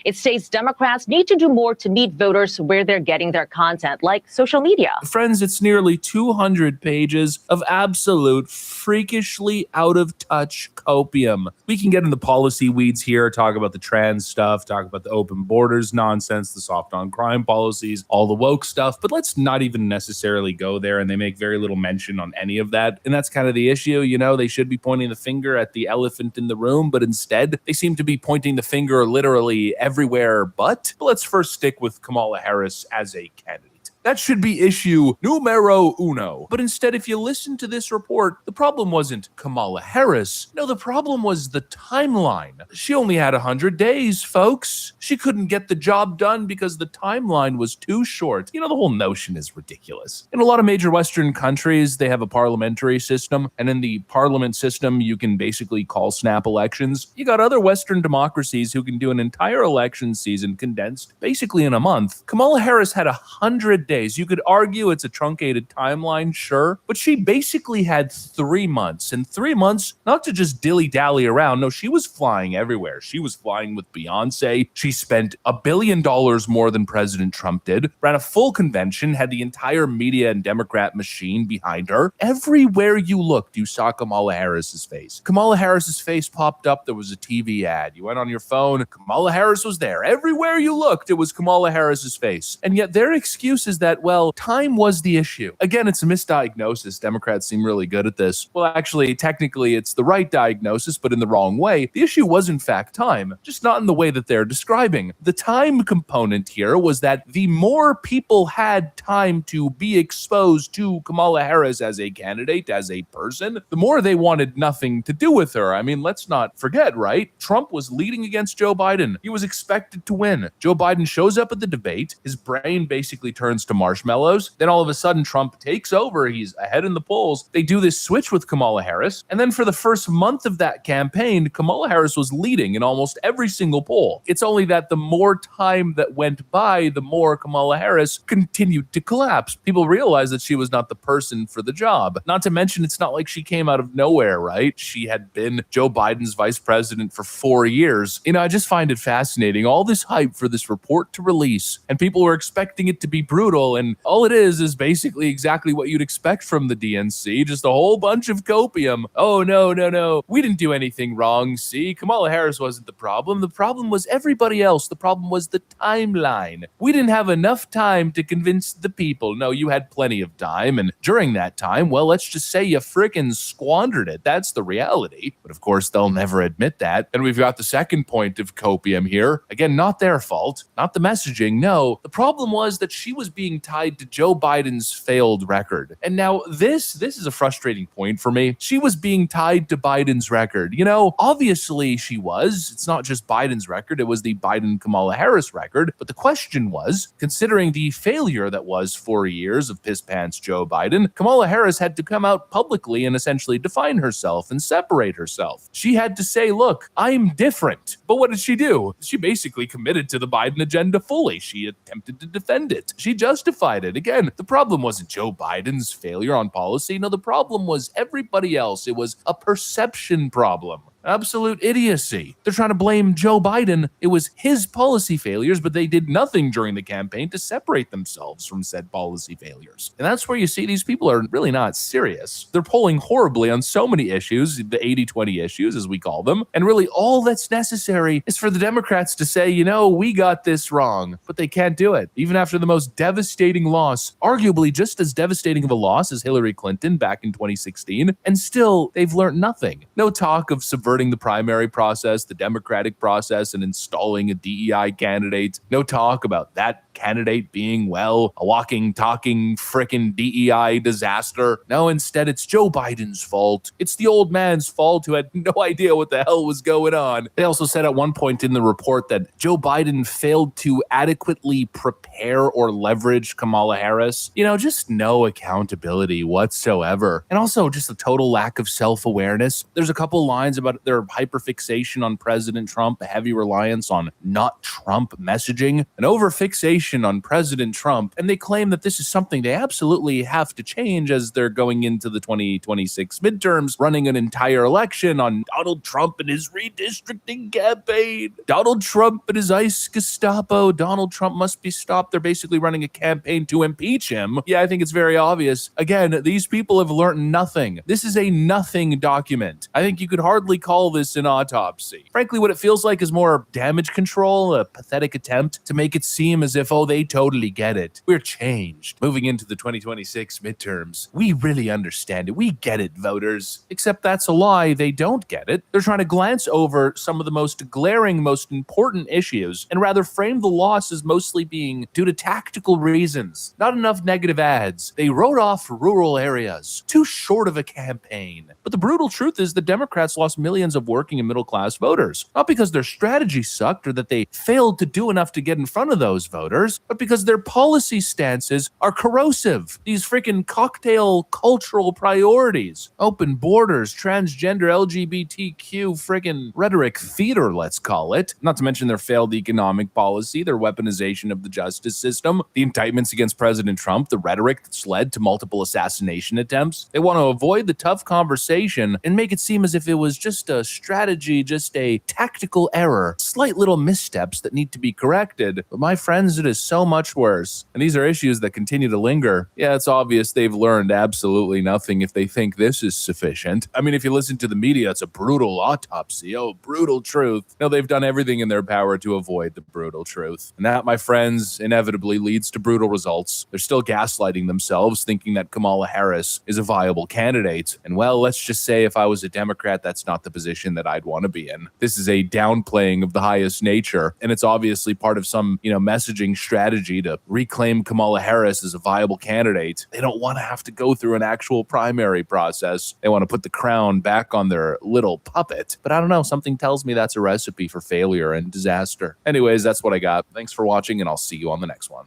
It states Democrats need to do more to meet voters where they're getting their content, like social media. Friends, it's nearly 200 pages of absolute freakishly out of touch copium. We can get in the policy weeds here, talk about the trans stuff, talk about the open borders nonsense, the soft on crime policies, all the woke stuff, but let's not even necessarily go there, and they make very little mention on any of that. And that's kind of the issue, you know, they should be pointing the finger at the elephant in the room, but instead they seem to be pointing the finger literally everywhere but let's first stick with Kamala Harris as a candidate. That should be issue numero uno. But instead, if you listen to this report, the problem wasn't Kamala Harris. No, the problem was the timeline. She only had 100 days, folks. She couldn't get the job done because the timeline was too short. You know, the whole notion is ridiculous. In a lot of major Western countries, they have a parliamentary system, and in the parliament system, you can basically call snap elections. You got other Western democracies who can do an entire election season condensed basically in a month. Kamala Harris had 100 days. You could argue it's a truncated timeline, sure, but she basically had 3 months, and 3 months not to just dilly-dally around. No, she was flying everywhere. She was flying with Beyonce. She spent $1 billion more than President Trump did, ran a full convention, had the entire media and Democrat machine behind her. Everywhere you looked, you saw Kamala Harris's face. Kamala Harris's face popped up. There was a TV ad. You went on your phone. Kamala Harris was there. Everywhere you looked, it was Kamala Harris's face. And yet their excuse is that, well, time was the issue. Again, it's a misdiagnosis. Democrats seem really good at this. Well, actually, technically, it's the right diagnosis, but in the wrong way. The issue was, in fact, time, just not in the way that they're describing. The time component here was that the more people had time to be exposed to Kamala Harris as a candidate, as a person, the more they wanted nothing to do with her. I mean, let's not forget, right? Trump was leading against Joe Biden. He was expected to win. Joe Biden shows up at the debate. His brain basically turns to marshmallows. Then all of a sudden, Trump takes over. He's ahead in the polls. They do this switch with Kamala Harris. And then for the first month of that campaign, Kamala Harris was leading in almost every single poll. It's only that the more time that went by, the more Kamala Harris continued to collapse. People realized that she was not the person for the job. Not to mention, it's not like she came out of nowhere, right? She had been Joe Biden's vice president for 4 years. You know, I just find it fascinating. All this hype for this report to release, and people were expecting it to be brutal, and all it is basically exactly what you'd expect from the DNC, just a whole bunch of copium. Oh, no. We didn't do anything wrong, see? Kamala Harris wasn't the problem. The problem was everybody else. The problem was the timeline. We didn't have enough time to convince the people. No, you had plenty of time, and during that time, well, let's just say you frickin' squandered it. That's the reality. But of course, they'll never admit that. And we've got the second point of copium here. Again, not their fault, not the messaging. No, the problem was that she was being tied to Joe Biden's failed record. And now this is a frustrating point for me. She was being tied to Biden's record. You know, obviously she was. It's not just Biden's record. It was the Biden-Kamala Harris record. But the question was, considering the failure that was 4 years of piss-pants Joe Biden, Kamala Harris had to come out publicly and essentially define herself and separate herself. She had to say, look, I'm different. But what did she do? She basically committed to the Biden agenda fully. She attempted to defend it. She justified it. Again, the problem wasn't Joe Biden's failure on policy. No, the problem was everybody else. It was a perception problem. Absolute idiocy. They're trying to blame Joe Biden. It was his policy failures, but they did nothing during the campaign to separate themselves from said policy failures. And that's where you see these people are really not serious. They're polling horribly on so many issues, the 80-20 issues, as we call them. And really all that's necessary is for the Democrats to say, you know, we got this wrong. But they can't do it. Even after the most devastating loss, arguably just as devastating of a loss as Hillary Clinton back in 2016, and still they've learned nothing. No talk of subverting the primary process, the democratic process, and installing a DEI candidate. No talk about that candidate being, well, a walking, talking, frickin' DEI disaster. No, instead it's Joe Biden's fault. It's the old man's fault who had no idea what the hell was going on. They also said at one point in the report that Joe Biden failed to adequately prepare or leverage Kamala Harris. You know, just no accountability whatsoever. And also just a total lack of self-awareness. There's a couple lines about their hyperfixation on President Trump, a heavy reliance on not Trump messaging, an overfixation on President Trump, and they claim that this is something they absolutely have to change as they're going into the 2026 midterms, running an entire election on Donald Trump and his redistricting campaign. Donald Trump and his ICE Gestapo. Donald Trump must be stopped. They're basically running a campaign to impeach him. Yeah, I think it's very obvious. Again, these people have learned nothing. This is a nothing document. I think you could hardly call this an autopsy. Frankly, what it feels like is more damage control, a pathetic attempt to make it seem as if, oh, they totally get it. We're changed. Moving into the 2026 midterms, we really understand it. We get it, voters. Except that's a lie. They don't get it. They're trying to glance over some of the most glaring, most important issues and rather frame the loss as mostly being due to tactical reasons. Not enough negative ads. They wrote off rural areas. Too short of a campaign. But the brutal truth is the Democrats lost millions of working and middle class voters. Not because their strategy sucked or that they failed to do enough to get in front of those voters, but because their policy stances are corrosive. These freaking cocktail cultural priorities. Open borders, transgender, LGBTQ freaking rhetoric theater, let's call it. Not to mention their failed economic policy, their weaponization of the justice system, the indictments against President Trump, the rhetoric that's led to multiple assassination attempts. They want to avoid the tough conversation and make it seem as if it was just a strategy, just a tactical error, slight little missteps that need to be corrected. But my friends, it is is so much worse. And these are issues that continue to linger. Yeah, it's obvious they've learned absolutely nothing if they think this is sufficient. I mean, if you listen to the media, it's a brutal autopsy. Oh, brutal truth. No, they've done everything in their power to avoid the brutal truth. And that, my friends, inevitably leads to brutal results. They're still gaslighting themselves, thinking that Kamala Harris is a viable candidate. And well, let's just say if I was a Democrat, that's not the position that I'd want to be in. This is a downplaying of the highest nature, and it's obviously part of some, messaging strategy to reclaim Kamala Harris as a viable candidate. They don't want to have to go through an actual primary process. They want to put the crown back on their little puppet. But I don't know, something tells me that's a recipe for failure and disaster. Anyways, that's what I got. Thanks for watching, and I'll see you on the next one.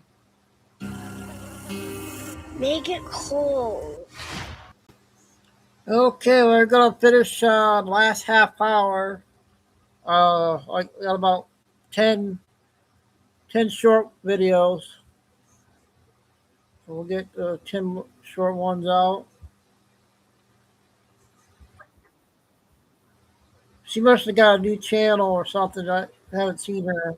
Make it cold. Okay, we're gonna finish last half hour. I got about 10 short videos. So we'll get 10 short ones out. She must have got a new channel or something. I haven't seen her.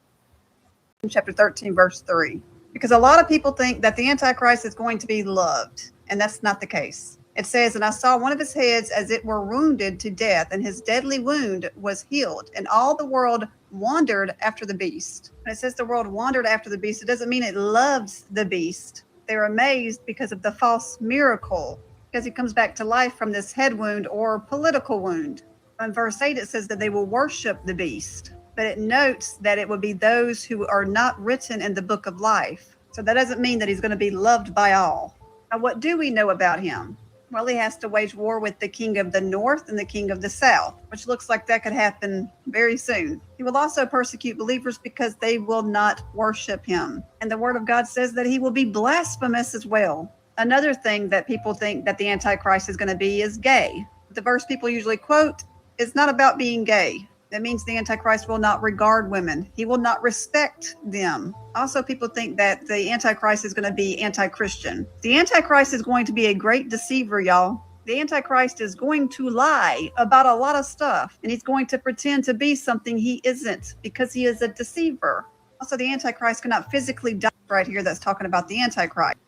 Chapter 13, verse 3. Because a lot of people think that the Antichrist is going to be loved, and that's not the case. It says, and I saw one of his heads as it were wounded to death, and his deadly wound was healed, and all the world wandered after the beast. When it says the world wandered after the beast, it doesn't mean it loves the beast. They're amazed because of the false miracle, because he comes back to life from this head wound or political wound. In verse 8, it says that they will worship the beast, but it notes that it would be those who are not written in the book of life. So that doesn't mean that he's going to be loved by all. Now, what do we know about him? Well, he has to wage war with the king of the north and the king of the south, which looks like that could happen very soon. He will also persecute believers because they will not worship him. And the word of God says that he will be blasphemous as well. Another thing that people think that the Antichrist is going to be is gay. The verse people usually quote is not about being gay. That means the Antichrist will not regard women. He will not respect them. Also, people think that the Antichrist is going to be anti-Christian. The Antichrist is going to be a great deceiver, y'all. The Antichrist is going to lie about a lot of stuff, and he's going to pretend to be something he isn't because he is a deceiver. Also, the Antichrist cannot physically die. Right here, that's talking about the Antichrist.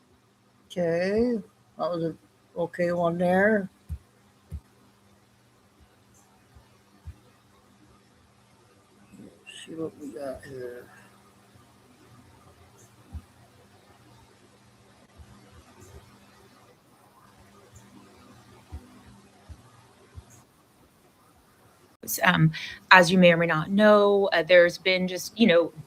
Okay, that was an okay one there. See what we got here. As you may or may not know, there's been just,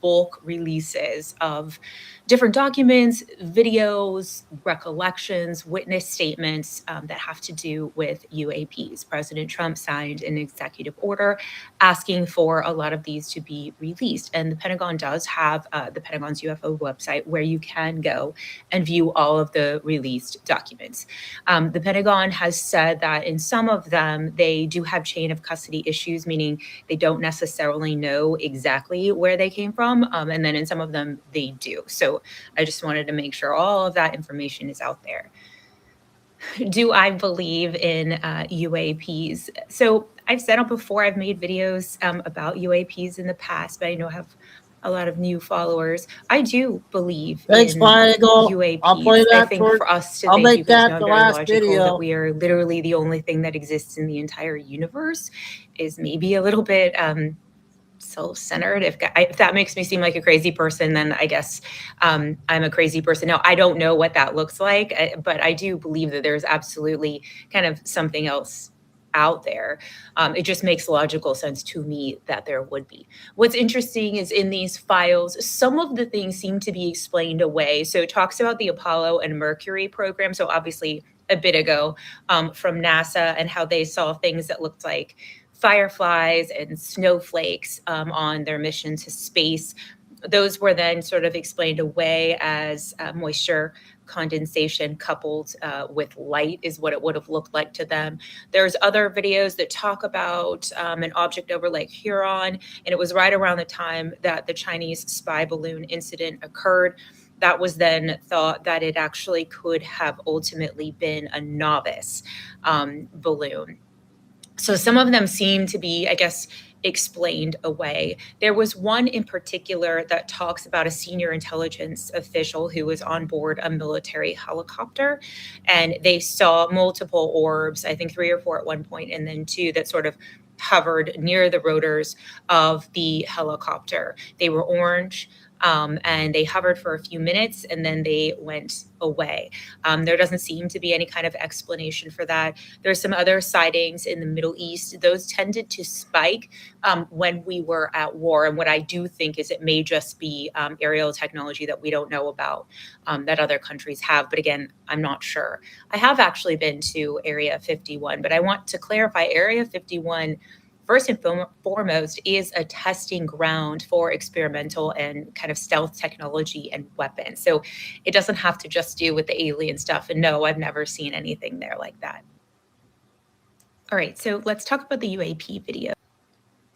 bulk releases of different documents, videos, recollections, witness statements that have to do with UAPs. President Trump signed an executive order asking for a lot of these to be released. And the Pentagon does have the Pentagon's UFO website where you can go and view all of the released documents. The Pentagon has said that in some of them, they do have chain of custody issues, meaning they don't necessarily know exactly where they came from. And then in some of them, they do. So I just wanted to make sure all of that information is out there. Do I believe in UAPs? So I've said it before, I've made videos about UAPs in the past, but I know I have a lot of new followers. I do believe in UAPs. I'll play that. I think for us to I'll think make that it's the very last logical video. that we are literally the only thing that exists in the entire universe is maybe a little bit self-centered. If that makes me seem like a crazy person, then I guess I'm a crazy person. Now, I don't know what that looks like, but I do believe that there's absolutely kind of something else out there. It just makes logical sense to me that there would be. What's interesting is in these files, some of the things seem to be explained away. So it talks about the Apollo and Mercury program. So obviously a bit ago from NASA and how they saw things that looked like fireflies and snowflakes on their mission to space. Those were then sort of explained away as moisture condensation coupled with light is what it would have looked like to them. There's other videos that talk about an object over Lake Huron, and it was right around the time that the Chinese spy balloon incident occurred. That was then thought that it actually could have ultimately been a novice balloon. So some of them seem to be, I guess, explained away. There was one in particular that talks about a senior intelligence official who was on board a military helicopter, and they saw multiple orbs, I think 3 or 4 at one point, and then 2 that sort of hovered near the rotors of the helicopter. They were orange. And they hovered for a few minutes and then they went away. There doesn't seem to be any kind of explanation for that. There's some other sightings in the Middle East. Those tended to spike when we were at war. And what I do think is it may just be aerial technology that we don't know about that other countries have. But again, I'm not sure. I have actually been to Area 51, but I want to clarify Area 51 first and foremost is a testing ground for experimental and kind of stealth technology and weapons. So it doesn't have to just do with the alien stuff. And no, I've never seen anything there like that. All right, so let's talk about the UAP video.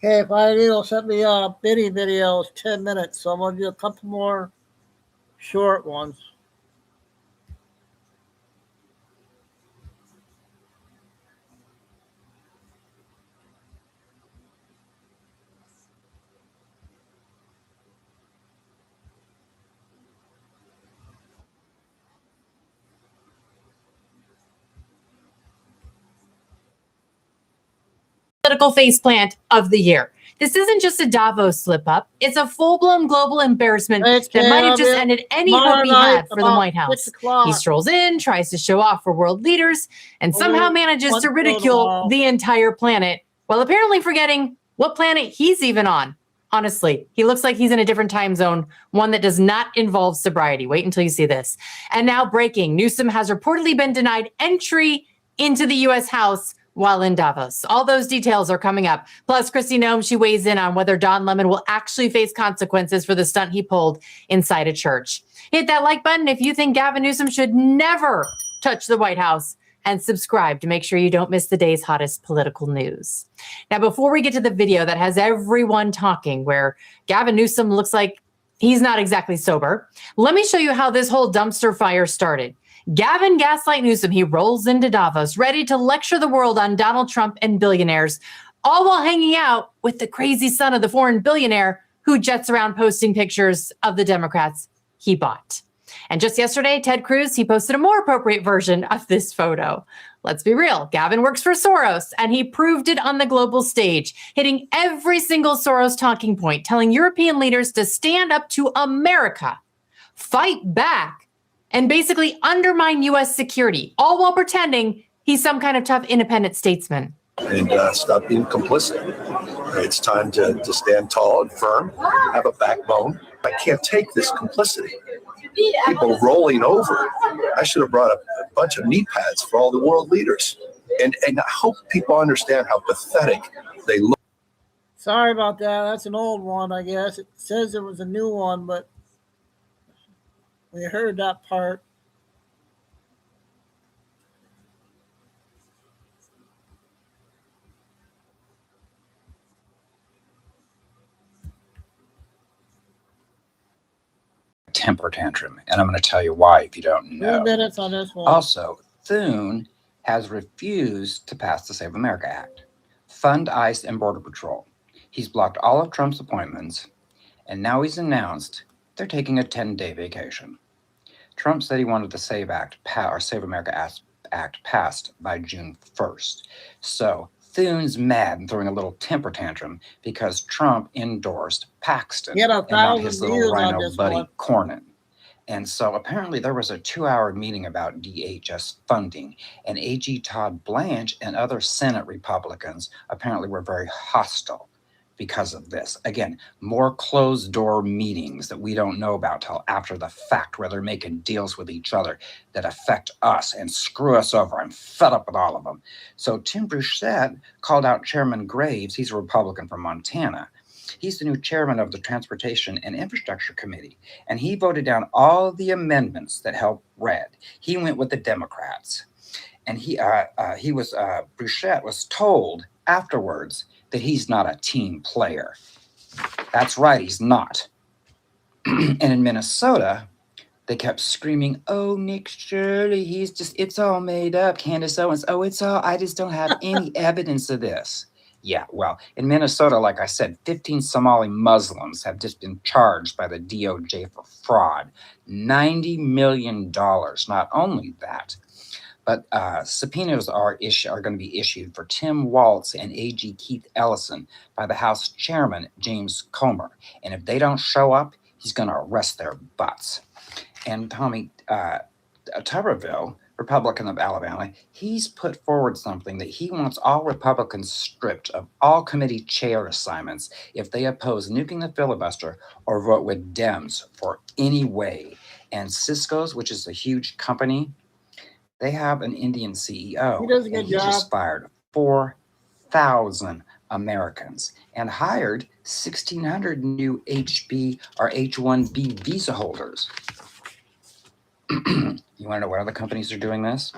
Okay, Fido sent me a bitty videos, 10 minutes, so I'm going to do a couple more short ones. Political faceplant of the year. This isn't just a Davos slip up. It's a full-blown global embarrassment that might have just ended any hope he had for the White House. He strolls in, tries to show off for world leaders, and somehow manages to ridicule the entire planet while apparently forgetting what planet he's even on. Honestly, he looks like he's in a different time zone, one that does not involve sobriety. Wait until you see this. And now breaking, Newsom has reportedly been denied entry into the U.S. House while in Davos. All those details are coming up. Plus, Kristi Noem, she weighs in on whether Don Lemon will actually face consequences for the stunt he pulled inside a church. Hit that like button if you think Gavin Newsom should never touch the White House, and subscribe to make sure you don't miss the day's hottest political news. Now, before we get to the video that has everyone talking, where Gavin Newsom looks like he's not exactly sober, let me show you how this whole dumpster fire started. Gavin Gaslight Newsom, he rolls into Davos, ready to lecture the world on Donald Trump and billionaires, all while hanging out with the crazy son of the foreign billionaire who jets around posting pictures of the Democrats he bought. And just yesterday, Ted Cruz, he posted a more appropriate version of this photo. Let's be real, Gavin works for Soros, and he proved it on the global stage, hitting every single Soros talking point, telling European leaders to stand up to America, fight back, and basically undermine U.S. security, all while pretending he's some kind of tough independent statesman. And stop being complicit. It's time to stand tall and firm, have a backbone. I can't take this complicity. People rolling over. I should have brought a bunch of knee pads for all the world leaders. And I hope people understand how pathetic they look. Sorry about that. That's an old one, I guess. It says it was a new one, but we heard that part. Temper tantrum, and I'm going to tell you why if you don't know. 2 minutes on this one. Also, Thune has refused to pass the Save America Act, fund ICE and Border Patrol. He's blocked all of Trump's appointments, and now he's announced they're taking a 10-day vacation. Trump said he wanted the Save America Act passed by June 1st. So Thune's mad and throwing a little temper tantrum because Trump endorsed Paxton and not his little rhino buddy Cornyn. And so apparently there was a 2-hour meeting about DHS funding, and AG Todd Blanche and other Senate Republicans apparently were very hostile because of this. Again, more closed door meetings that we don't know about till after the fact, where they're making deals with each other that affect us and screw us over. I'm fed up with all of them. So Tim Burchett called out Chairman Graves. He's a Republican from Montana. He's the new chairman of the Transportation and Infrastructure Committee, and he voted down all the amendments that helped red. He went with the Democrats, and Burchett was told afterwards that he's not a team player. That's right, he's not. And in Minnesota, they kept screaming, "Oh, Nick Shirley, it's all made up. Candace Owens, oh, it's all, I just don't have any evidence of this." Yeah, well, in Minnesota, like I said, 15 Somali Muslims have just been charged by the DOJ for fraud. $90 million. Not only that, but subpoenas are going to be issued for Tim Waltz and AG Keith Ellison by the House Chairman, James Comer. And if they don't show up, he's going to arrest their butts. And Tommy Tuberville, Republican of Alabama, he's put forward something that he wants all Republicans stripped of all committee chair assignments if they oppose nuking the filibuster or vote with Dems for any way. And Cisco's, which is a huge company, they have an Indian CEO. He does a good and he job. just fired 4,000 Americans and hired 1,600 new HB or H-1B visa holders. You want to know what other companies are doing this?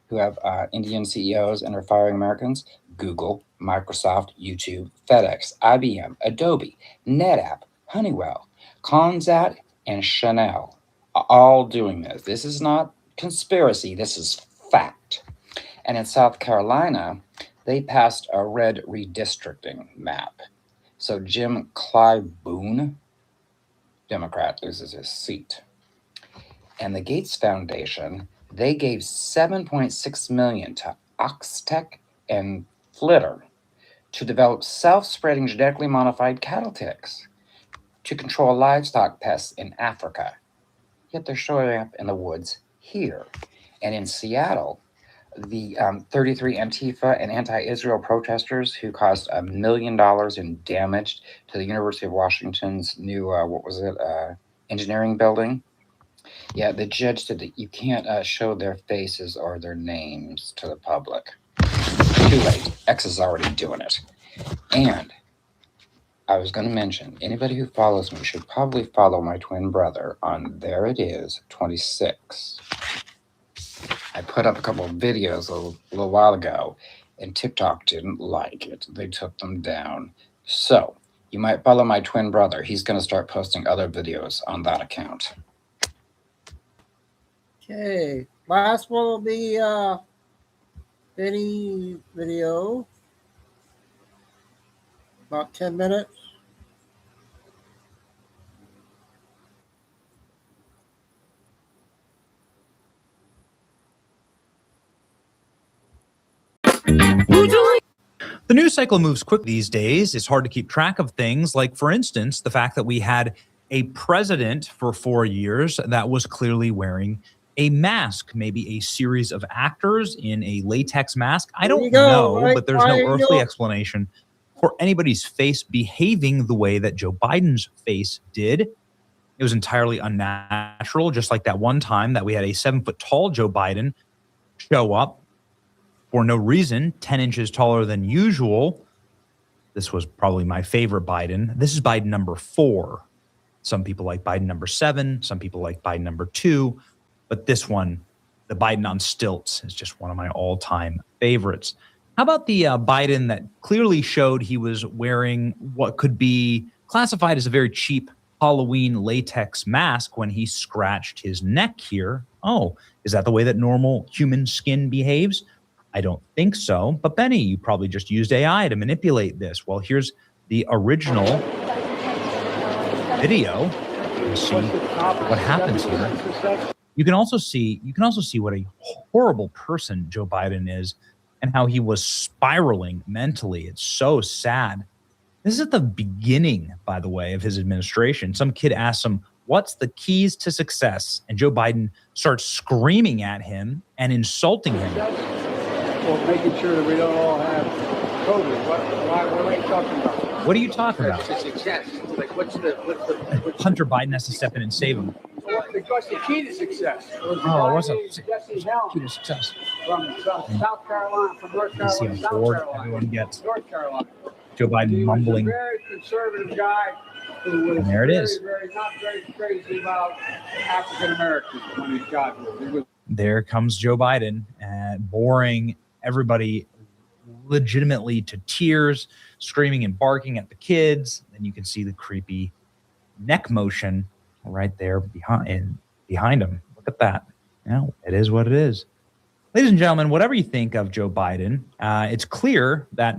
Who have Indian CEOs and are firing Americans? Google, Microsoft, YouTube, FedEx, IBM, Adobe, NetApp, Honeywell, Consat, and Chanel are all doing this. This is not conspiracy. This is fact. And in South Carolina, they passed a red redistricting map. So Jim Clyburn, Democrat, loses his seat. And the Gates Foundation, they gave $7.6 million to Oxtec and Flitter to develop self-spreading genetically modified cattle ticks to control livestock pests in Africa. Yet they're showing up in the woods here. And in Seattle, the 33 Antifa and anti-Israel protesters who caused $1 million in damage to the University of Washington's new, engineering building. Yeah, the judge said that you can't show their faces or their names to the public. Too late. X is already doing it. And I was going to mention, anybody who follows me should probably follow my twin brother on There It Is 26. I put up a couple of videos a little while ago, and TikTok didn't like it. They took them down. So you might follow my twin brother. He's going to start posting other videos on that account. Okay, last one will be video, about 10 minutes. The news cycle moves quick these days. It's hard to keep track of things like, for instance, the fact that we had a president for 4 years that was clearly wearing a mask, maybe a series of actors in a latex mask. I don't know, but there's no earthly explanation for anybody's face behaving the way that Joe Biden's face did. It was entirely unnatural, just like that one time that we had a 7-foot-tall Joe Biden show up for no reason, 10 inches taller than usual. This was probably my favorite Biden. This is Biden number 4. Some people like Biden number 7. Some people like Biden number 2. But this one, the Biden on stilts, is just one of my all-time favorites. How about the Biden that clearly showed he was wearing what could be classified as a very cheap Halloween latex mask when he scratched his neck here? Oh, is that the way that normal human skin behaves? I don't think so. But Benny, you probably just used AI to manipulate this. Well, here's the original video. Let's see what happens here. You can also see what a horrible person Joe Biden is and how he was spiraling mentally. It's so sad. This is at the beginning, by the way, of his administration. Some kid asks him, "What's the keys to success?" And Joe Biden starts screaming at him and insulting him. Well, making sure that we don't all have COVID. What are you talking about? What are you talking about? Success. Like, what's the Hunter Biden has to step in and save him. Because the key to success. Oh, what's up? Key to success. From South Carolina, from North You see Carolina, how South bored Carolina, everyone gets. North Carolina. Joe Biden mumbling. He was a very conservative guy who was And there it is. not very crazy about African Americans when he got here. There comes Joe Biden, boring everybody legitimately to tears, screaming and barking at the kids. And you can see the creepy neck motion right there behind him. Look at that. You know, it is what it is. Ladies and gentlemen, whatever you think of Joe Biden, it's clear that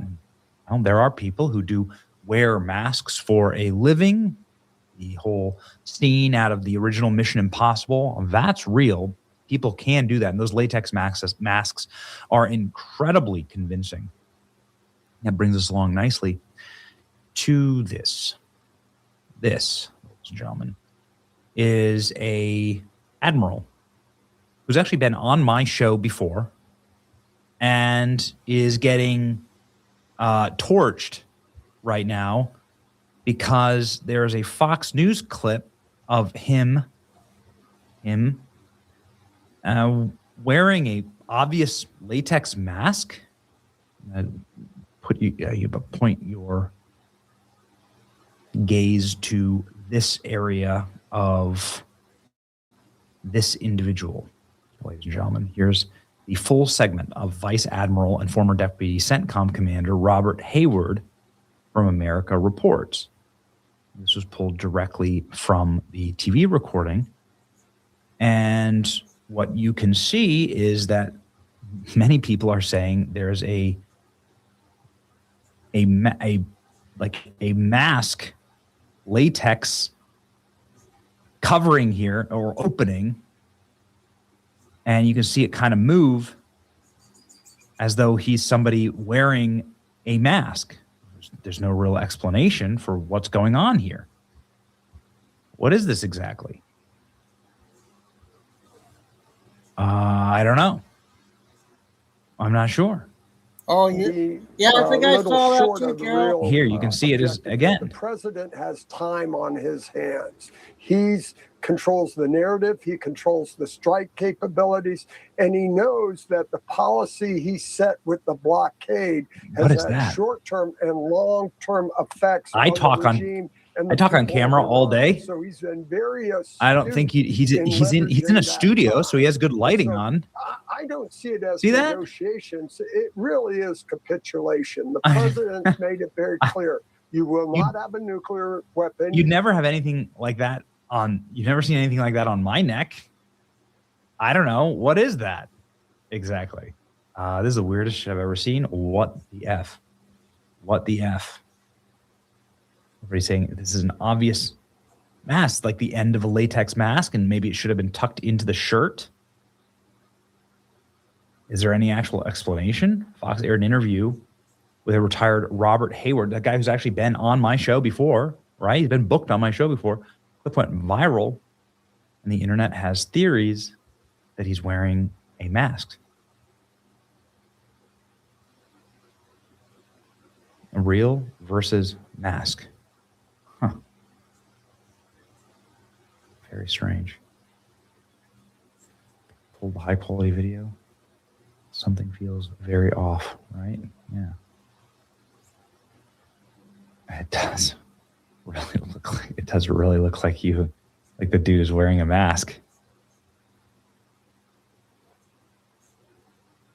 Well, there are people who do wear masks for a living. The whole scene out of the original Mission Impossible, that's real. People can do that. And those latex masks are incredibly convincing. That brings us along nicely to this. This, ladies and gentlemen, is a admiral who's actually been on my show before and is getting torched right now because there's a Fox News clip of him wearing a obvious latex mask. You point your gaze to this area of this individual. Ladies and gentlemen, here's the full segment of Vice Admiral and former Deputy CENTCOM Commander Robert Hayward from America Reports. This was pulled directly from the TV recording. And what you can see is that many people are saying there's a mask latex covering here or opening, and you can see it kind of move as though he's somebody wearing a mask. There's no real explanation for what's going on here. What is this exactly? I don't know. I'm not sure. Oh, yeah, I think I saw that too, Carol. Here, you can see it is again. The president has time on his hands. He controls the narrative, he controls the strike capabilities, and he knows that the policy he set with the blockade has had short-term and long-term effects on the regime. I talk on camera all day. So he's been very astute. I don't think he's in a studio, so he has good lighting on. I don't see it as negotiations. It really is capitulation. The president's made it very clear. You will not have a nuclear weapon. You'd never have anything like that on. You've never seen anything like that on my neck. I don't know. What is that exactly? This is the weirdest shit I've ever seen. What the F? What the F? Everybody's saying this is an obvious mask, like the end of a latex mask, and maybe it should have been tucked into the shirt. Is there any actual explanation? Fox aired an interview with a retired Robert Hayward, that guy who's actually been on my show before, right? He's been booked on my show before. Clip went viral, and the internet has theories that he's wearing a mask. Real versus mask. Huh. Very strange. Pulled the high quality video. Something feels very off, right? Yeah. It does really look like the dude is wearing a mask.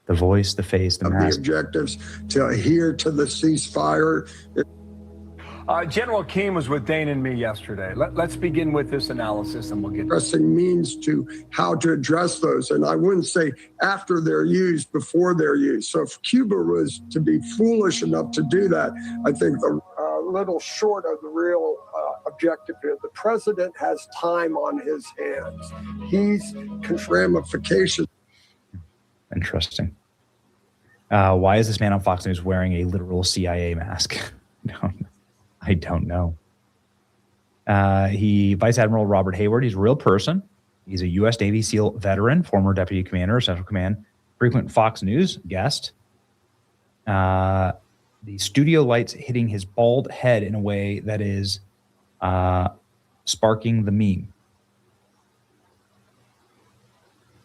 The voice, the face, the mask. The objectives to adhere to the ceasefire. General Keane was with Dane and me yesterday. Let's begin with this analysis and we'll get pressing means to how to address those. And I wouldn't say after they're used, before they're used. So if Cuba was to be foolish enough to do that, I think the little short of the real objective here. The president has time on his hands. He's ramifications. Interesting. Why is this man on Fox News wearing a literal CIA mask? No, I don't know. Vice Admiral Robert Hayward, he's a real person. He's a U.S. Navy SEAL veteran, former deputy commander, Central Command, frequent Fox News guest. The studio lights hitting his bald head in a way that is sparking the meme.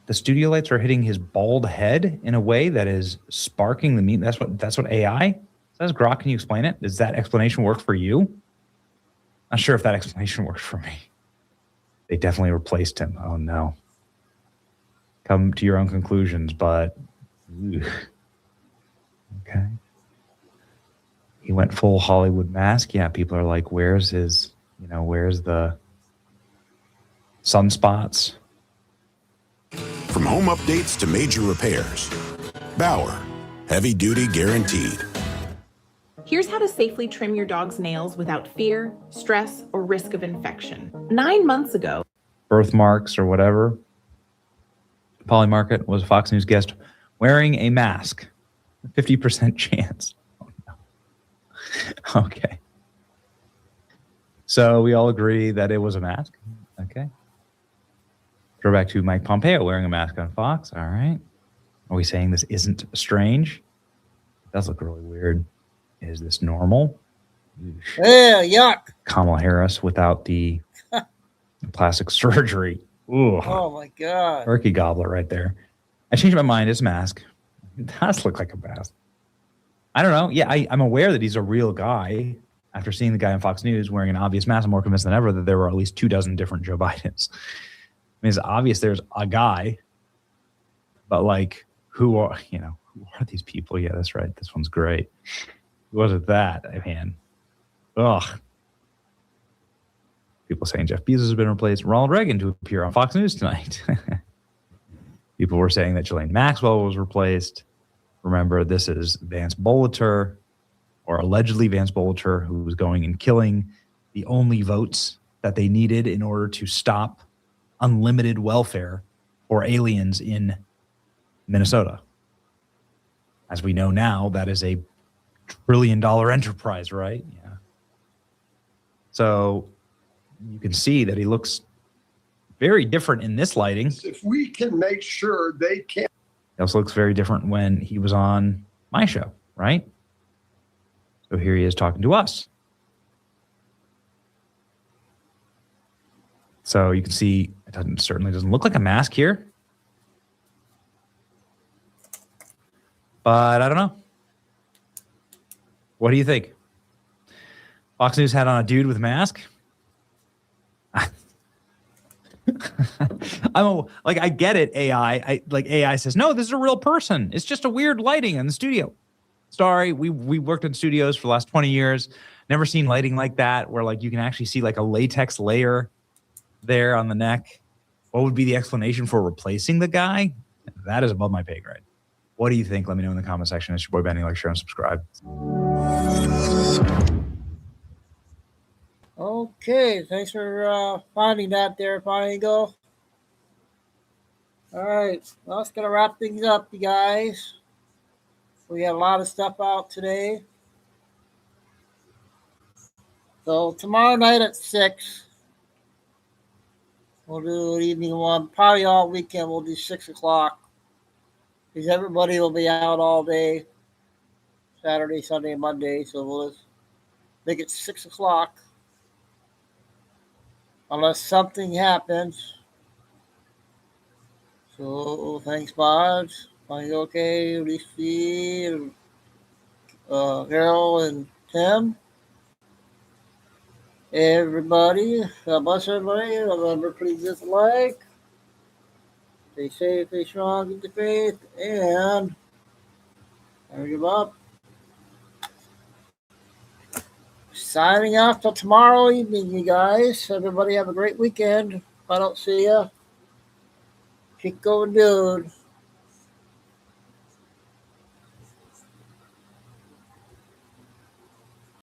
The studio lights are hitting his bald head in a way that is sparking the meme. That's what AI says. Grok, can you explain it? Does that explanation work for you? Not sure if that explanation works for me. They definitely replaced him. Oh no. Come to your own conclusions, but okay. He went full Hollywood mask. Yeah, people are like, where's the sunspots? From home updates to major repairs, Bauer, heavy duty guaranteed. Here's how to safely trim your dog's nails without fear, stress, or risk of infection. 9 months ago, Birthmarks or whatever. Polly Market was a Fox News guest wearing a mask. 50% chance. Oh, no. Okay. So we all agree that it was a mask. Okay. Throw back to Mike Pompeo wearing a mask on Fox. All right. Are we saying this isn't strange? It does look really weird. Is this normal? Yeah, yuck. Kamala Harris without the plastic surgery. Ooh. Oh my God. Turkey gobbler right there. I changed my mind. It's a mask. It does look like a mask. I don't know. Yeah, I'm aware that he's a real guy. After seeing the guy on Fox News wearing an obvious mask, I'm more convinced than ever that there were at least 24 different Joe Bidens. I mean, it's obvious there's a guy, but like, who are these people? Yeah, that's right. This one's great. Who was it that? Man, ugh. People saying Jeff Bezos has been replaced. Ronald Reagan to appear on Fox News tonight. People were saying that Ghislaine Maxwell was replaced. Remember, this is Vance Bolater, or allegedly Vance Bolater, who was going and killing the only votes that they needed in order to stop unlimited welfare for aliens in Minnesota. As we know now, that is a $1 trillion enterprise, right? Yeah. So you can see that he looks very different in this lighting. If we can make sure they can. He also looks very different when he was on my show, right? So here he is talking to us. So you can see it certainly doesn't look like a mask here. But I don't know. What do you think? Fox News had on a dude with a mask. I get it, AI. AI says, no, this is a real person. It's just a weird lighting in the studio. Sorry, we worked in studios for the last 20 years. Never seen lighting like that where like you can actually see like a latex layer there on the neck. What would be the explanation for replacing the guy? That is above my pay grade. What do you think? Let me know in the comment section. It's your boy Benny. Like, share, and subscribe. Okay, thanks for finding that there, Fine Eagle. All right, well, that's going to wrap things up, you guys. We had a lot of stuff out today. So tomorrow night at 6, we'll do an evening one. Probably all weekend we'll do 6 o'clock. Because everybody will be out all day. Saturday, Sunday, Monday. So we'll just make it 6 o'clock. Unless something happens. So thanks, Mods. Fine, okay, Lucy, Carol, and Tim. Everybody, God bless everybody. Remember, please dislike. Stay safe, stay strong, keep the faith, and never give up. Signing off till tomorrow evening, you guys. Everybody have a great weekend. If I don't see you, keep going, dude.